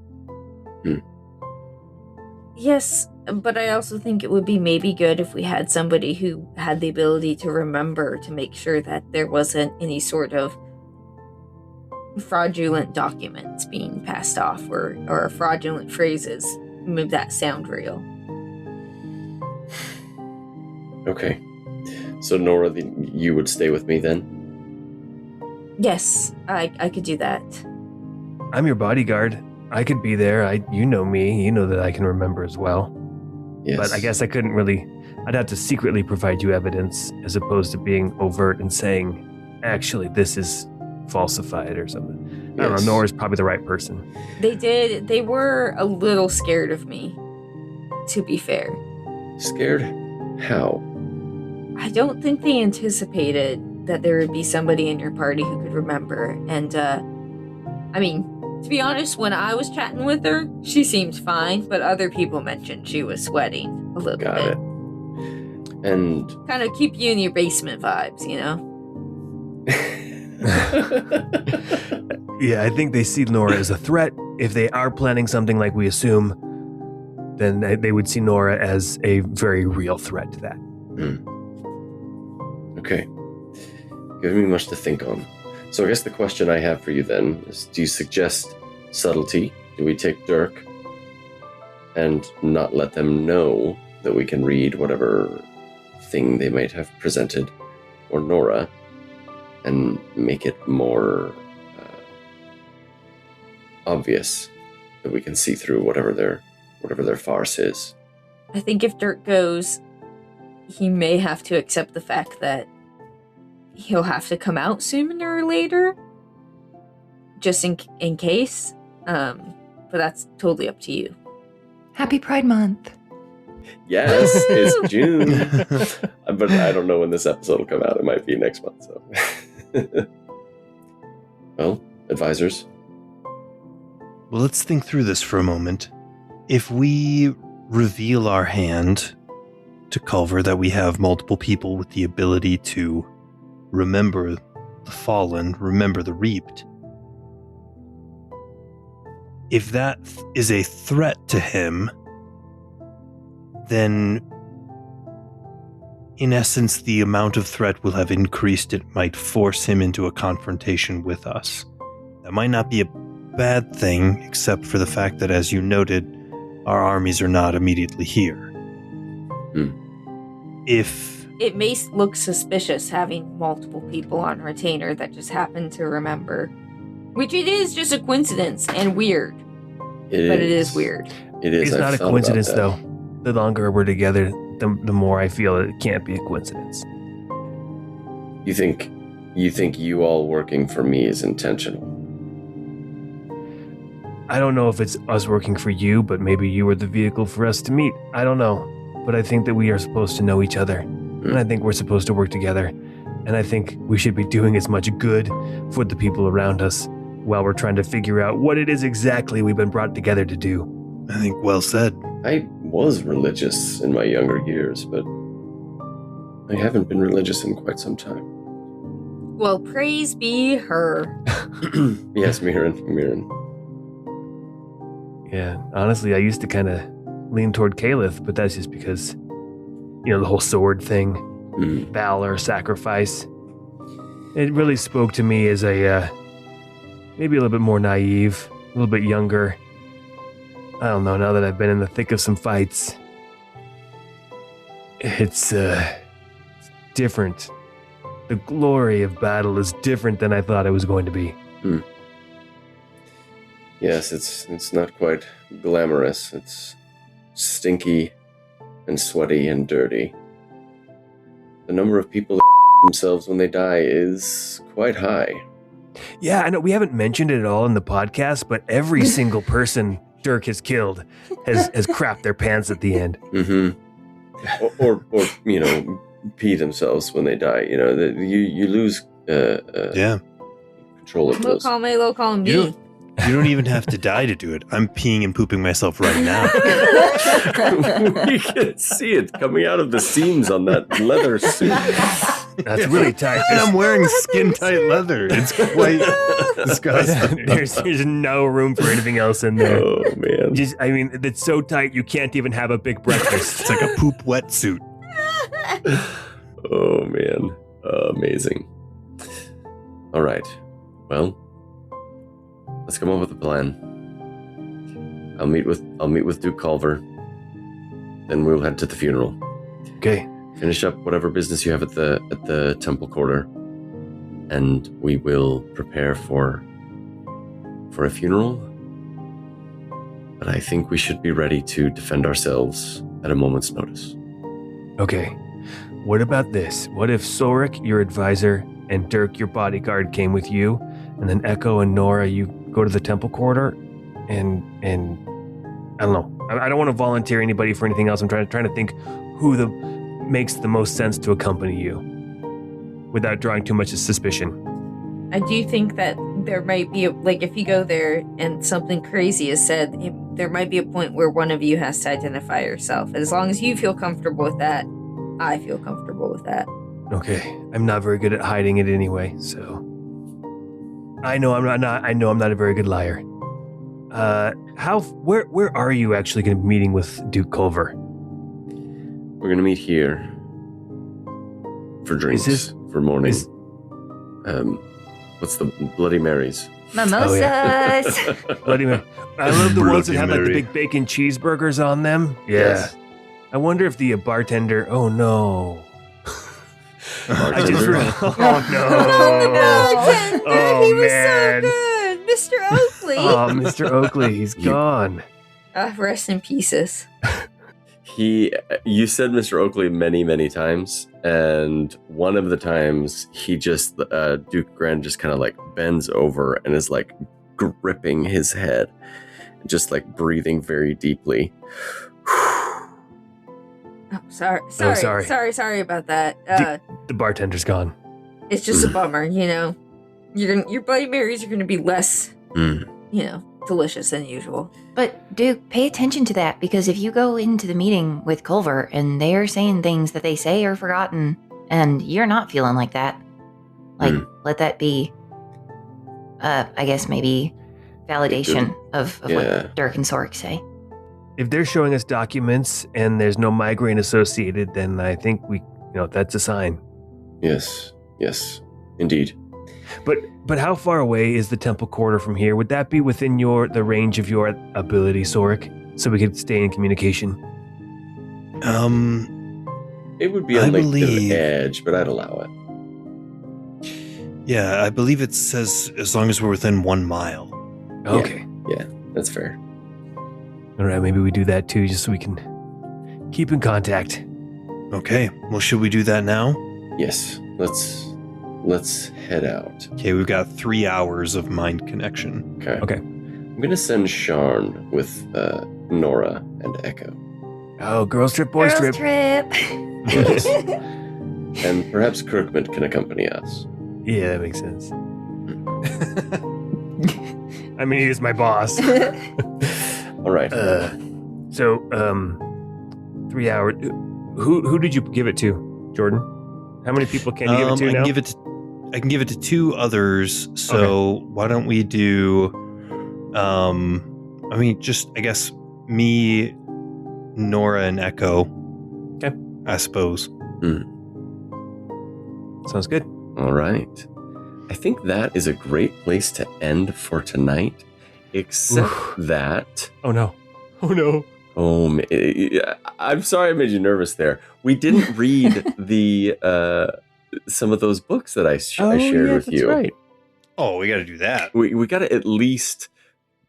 Yes, but I also think it would be maybe good if we had somebody who had the ability to remember to make sure that there wasn't any sort of fraudulent documents being passed off or fraudulent phrases made that sound real. Okay. So Nora, you would stay with me then? Yes, I could do that. I'm your bodyguard. I could be there. You know me. You know that I can remember as well. Yes. But I guess I couldn't really... I'd have to secretly provide you evidence as opposed to being overt and saying, actually, this is falsified or something. I don't know. Nora's probably the right person. They were a little scared of me, to be fair. Scared? How? I don't think they anticipated that there would be somebody in your party who could remember. And, to be honest, when I was chatting with her, she seemed fine, but other people mentioned she was sweating a little bit. Got it. And... kind of keep you in your basement vibes, you know? Yeah, I think they see Nora as a threat. If they are planning something like we assume, then they would see Nora as a very real threat to that. Okay. Giving me much to think on. So I guess the question I have for you then is, do you suggest subtlety? Do we take Dirk and not let them know that we can read whatever thing they might have presented, or Nora, and make it more obvious that we can see through whatever their farce is? I think if Dirk goes, he may have to accept the fact that he'll have to come out sooner or later, just in case. But that's totally up to you. Happy Pride Month. Yes, it's June. But I don't know when this episode will come out. It might be next month. So, well, advisors. Well, let's think through this for a moment. If we reveal our hand to Culver that we have multiple people with the ability to remember the fallen, remember the reaped, if that is a threat to him, then in essence, the amount of threat will have increased. It might force him into a confrontation with us. That might not be a bad thing, except for the fact that, as you noted, our armies are not immediately here. If It may look suspicious having multiple people on retainer that just happen to remember. Which it is just a coincidence and weird. It is weird. It is. It's not a thought about coincidence, that. though. The longer we're together, the more I feel it can't be a coincidence. You think you all working for me is intentional? I don't know if it's us working for you, but maybe you were the vehicle for us to meet. I don't know. But I think that we are supposed to know each other. And I think we're supposed to work together. And I think we should be doing as much good for the people around us while we're trying to figure out what it is exactly we've been brought together to do. I think well said. I was religious in my younger years, but I haven't been religious in quite some time. Well, praise be her. Yes, Mirren. Yeah, honestly, I used to kind of lean toward Caliph, but that's just because, the whole sword thing, valor, sacrifice. It really spoke to me as a, maybe a little bit more naive, a little bit younger. I don't know, now that I've been in the thick of some fights, it's different. The glory of battle is different than I thought it was going to be. Yes, it's not quite glamorous. It's stinky and sweaty and dirty. The number of people that themselves when they die is quite high. Yeah, I know we haven't mentioned it at all in the podcast, but every single person Dirk has killed has crapped their pants at the end. Or pee themselves when they die. You lose control of Low those. column B. You don't even have to die to do it. I'm peeing and pooping myself right now. We can see it coming out of the seams on that leather suit. That's really tight. And I'm wearing skin-tight leather. It's quite disgusting. There's no room for anything else in there. Oh, man. It's so tight you can't even have a big breakfast. It's like a poop wetsuit. Oh, man. Amazing. All right. Well, let's come up with a plan. I'll meet with Duke Culver. Then we'll head to the funeral. Okay. Finish up whatever business you have at the temple quarter, and we will prepare for a funeral. But I think we should be ready to defend ourselves at a moment's notice. Okay. What about this? What if Sorik, your advisor, and Dirk, your bodyguard, came with you, and then Echo and Nora, you go to the temple quarter, and I don't know. I don't want to volunteer anybody for anything else. I'm trying to think who makes the most sense to accompany you without drawing too much suspicion. I do think that there might be, if you go there and something crazy is said, there might be a point where one of you has to identify yourself. As long as you feel comfortable with that, I feel comfortable with that. Okay. I'm not very good at hiding it anyway, so I know I'm not a very good liar. Where are you actually going to be meeting with Duke Culver? We're going to meet here for drinks, for morning. What's the Bloody Marys? Mimosas. Oh, yeah. Bloody Mary. I love the ones that have Bloody the Mary. big bacon cheeseburgers on them. Yeah. Yes. I wonder if the bartender. Oh no. I just Bartender? oh no. Bartender, Oh, he was man. so good, Mr. Oakley. Oh, Mr. Oakley, he's gone. Rest in pieces. You said Mr. Oakley many, many times, and one of the times he just, Duke Grand just kind of bends over and is gripping his head, just breathing very deeply. Oh, sorry about that. The bartender's gone. It's just a bummer, Your Bloody Marys are going to be less, delicious than usual. But Duke, pay attention to that, because if you go into the meeting with Culver and they are saying things that they say are forgotten, and you're not feeling like that, let that be, I guess maybe validation of what Dirk and Sorik say. If they're showing us documents and there's no migraine associated, then I think we that's a sign. Yes, indeed. But how far away is the temple quarter from here? Would that be within the range of your ability, Sorik, so we could stay in communication? It would be a length of edge, but I'd allow it. Yeah, I believe it says as long as we're within 1 mile. Okay. Yeah, that's fair. All right, maybe we do that too, just so we can keep in contact. Okay, well, should we do that now? Yes, let's head out. Okay, we've got 3 hours of mind connection. Okay. I'm going to send Sharn with Nora and Echo. Oh, girls trip, boys Girls trip. Yes. And perhaps Kirkman can accompany us. Yeah, that makes sense. I mean, he is my boss. All right. So, 3 hours. Who did you give it to, Jordan? How many people can you give it to now? I can give it to 2 others. So why don't we do? I guess me, Nora, and Echo. Okay. I suppose. Sounds good. All right. I think that is a great place to end for tonight, except that... Oh, no. I'm sorry I made you nervous there. We didn't read some of those books that I shared with you. Right. Oh, we got to do that. We got to at least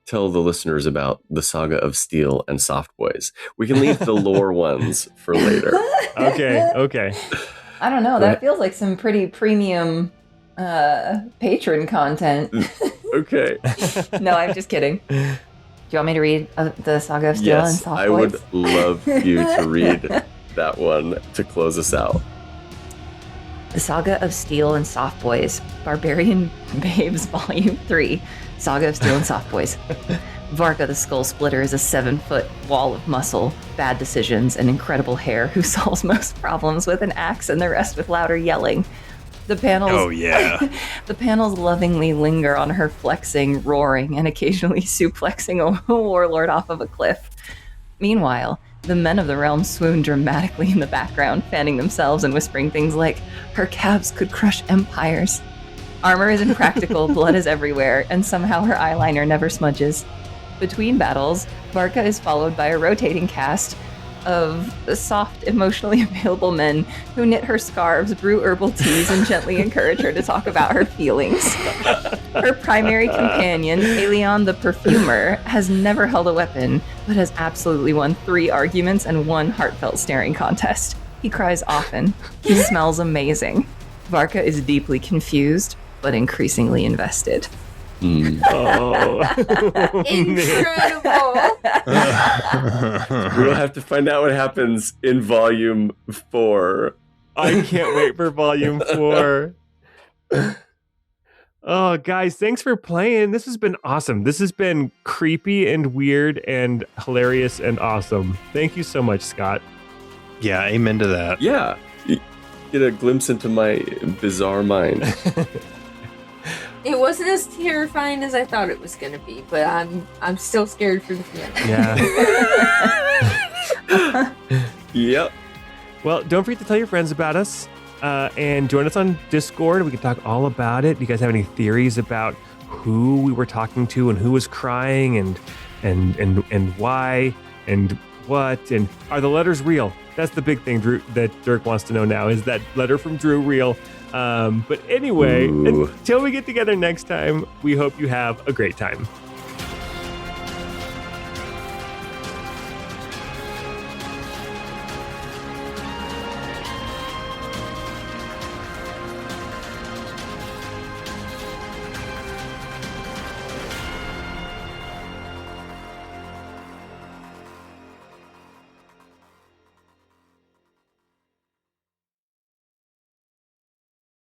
tell the listeners about the Saga of Steel and Soft Boys. We can leave the lore ones for later. Okay. I don't know. That feels like some pretty premium patron content. Okay. No, I'm just kidding. Do you want me to read the Saga of Steel and Soft Boys? I would love you to read that one to close us out. The Saga of Steel and Soft Boys, Barbarian Babes, Volume 3, Saga of Steel and Soft Boys. Varka the Skull Splitter is a 7-foot wall of muscle, bad decisions, and incredible hair who solves most problems with an axe and the rest with louder yelling. The panels, Oh, yeah. The panels lovingly linger on her flexing, roaring, and occasionally suplexing a warlord off of a cliff. Meanwhile, the men of the realm swoon dramatically in the background, fanning themselves and whispering things like, "Her calves could crush empires." Armor is impractical, blood is everywhere, and somehow her eyeliner never smudges. Between battles, Varka is followed by a rotating cast of soft, emotionally available men who knit her scarves, brew herbal teas, and gently encourage her to talk about her feelings. Her primary companion, Aelion the Perfumer, has never held a weapon, but has absolutely won 3 arguments and 1 heartfelt staring contest. He cries often. He smells amazing. Varka is deeply confused, but increasingly invested. Oh. Incredible. We'll have to find out what happens in volume 4. I can't wait for volume 4. Oh, guys, thanks for playing. This has been awesome. This has been creepy and weird and hilarious and awesome. Thank you so much, Scott. Yeah, amen to that. Yeah. You get a glimpse into my bizarre mind. It wasn't as terrifying as I thought it was going to be, but I'm still scared for the funeral. Yeah. Yep. Well, don't forget to tell your friends about us and join us on Discord. We can talk all about it. Do you guys have any theories about who we were talking to and who was crying and why and what? And are the letters real? That's the big thing that Dirk wants to know now. Is that letter from Drew real? But anyway, until we get together next time, we hope you have a great time.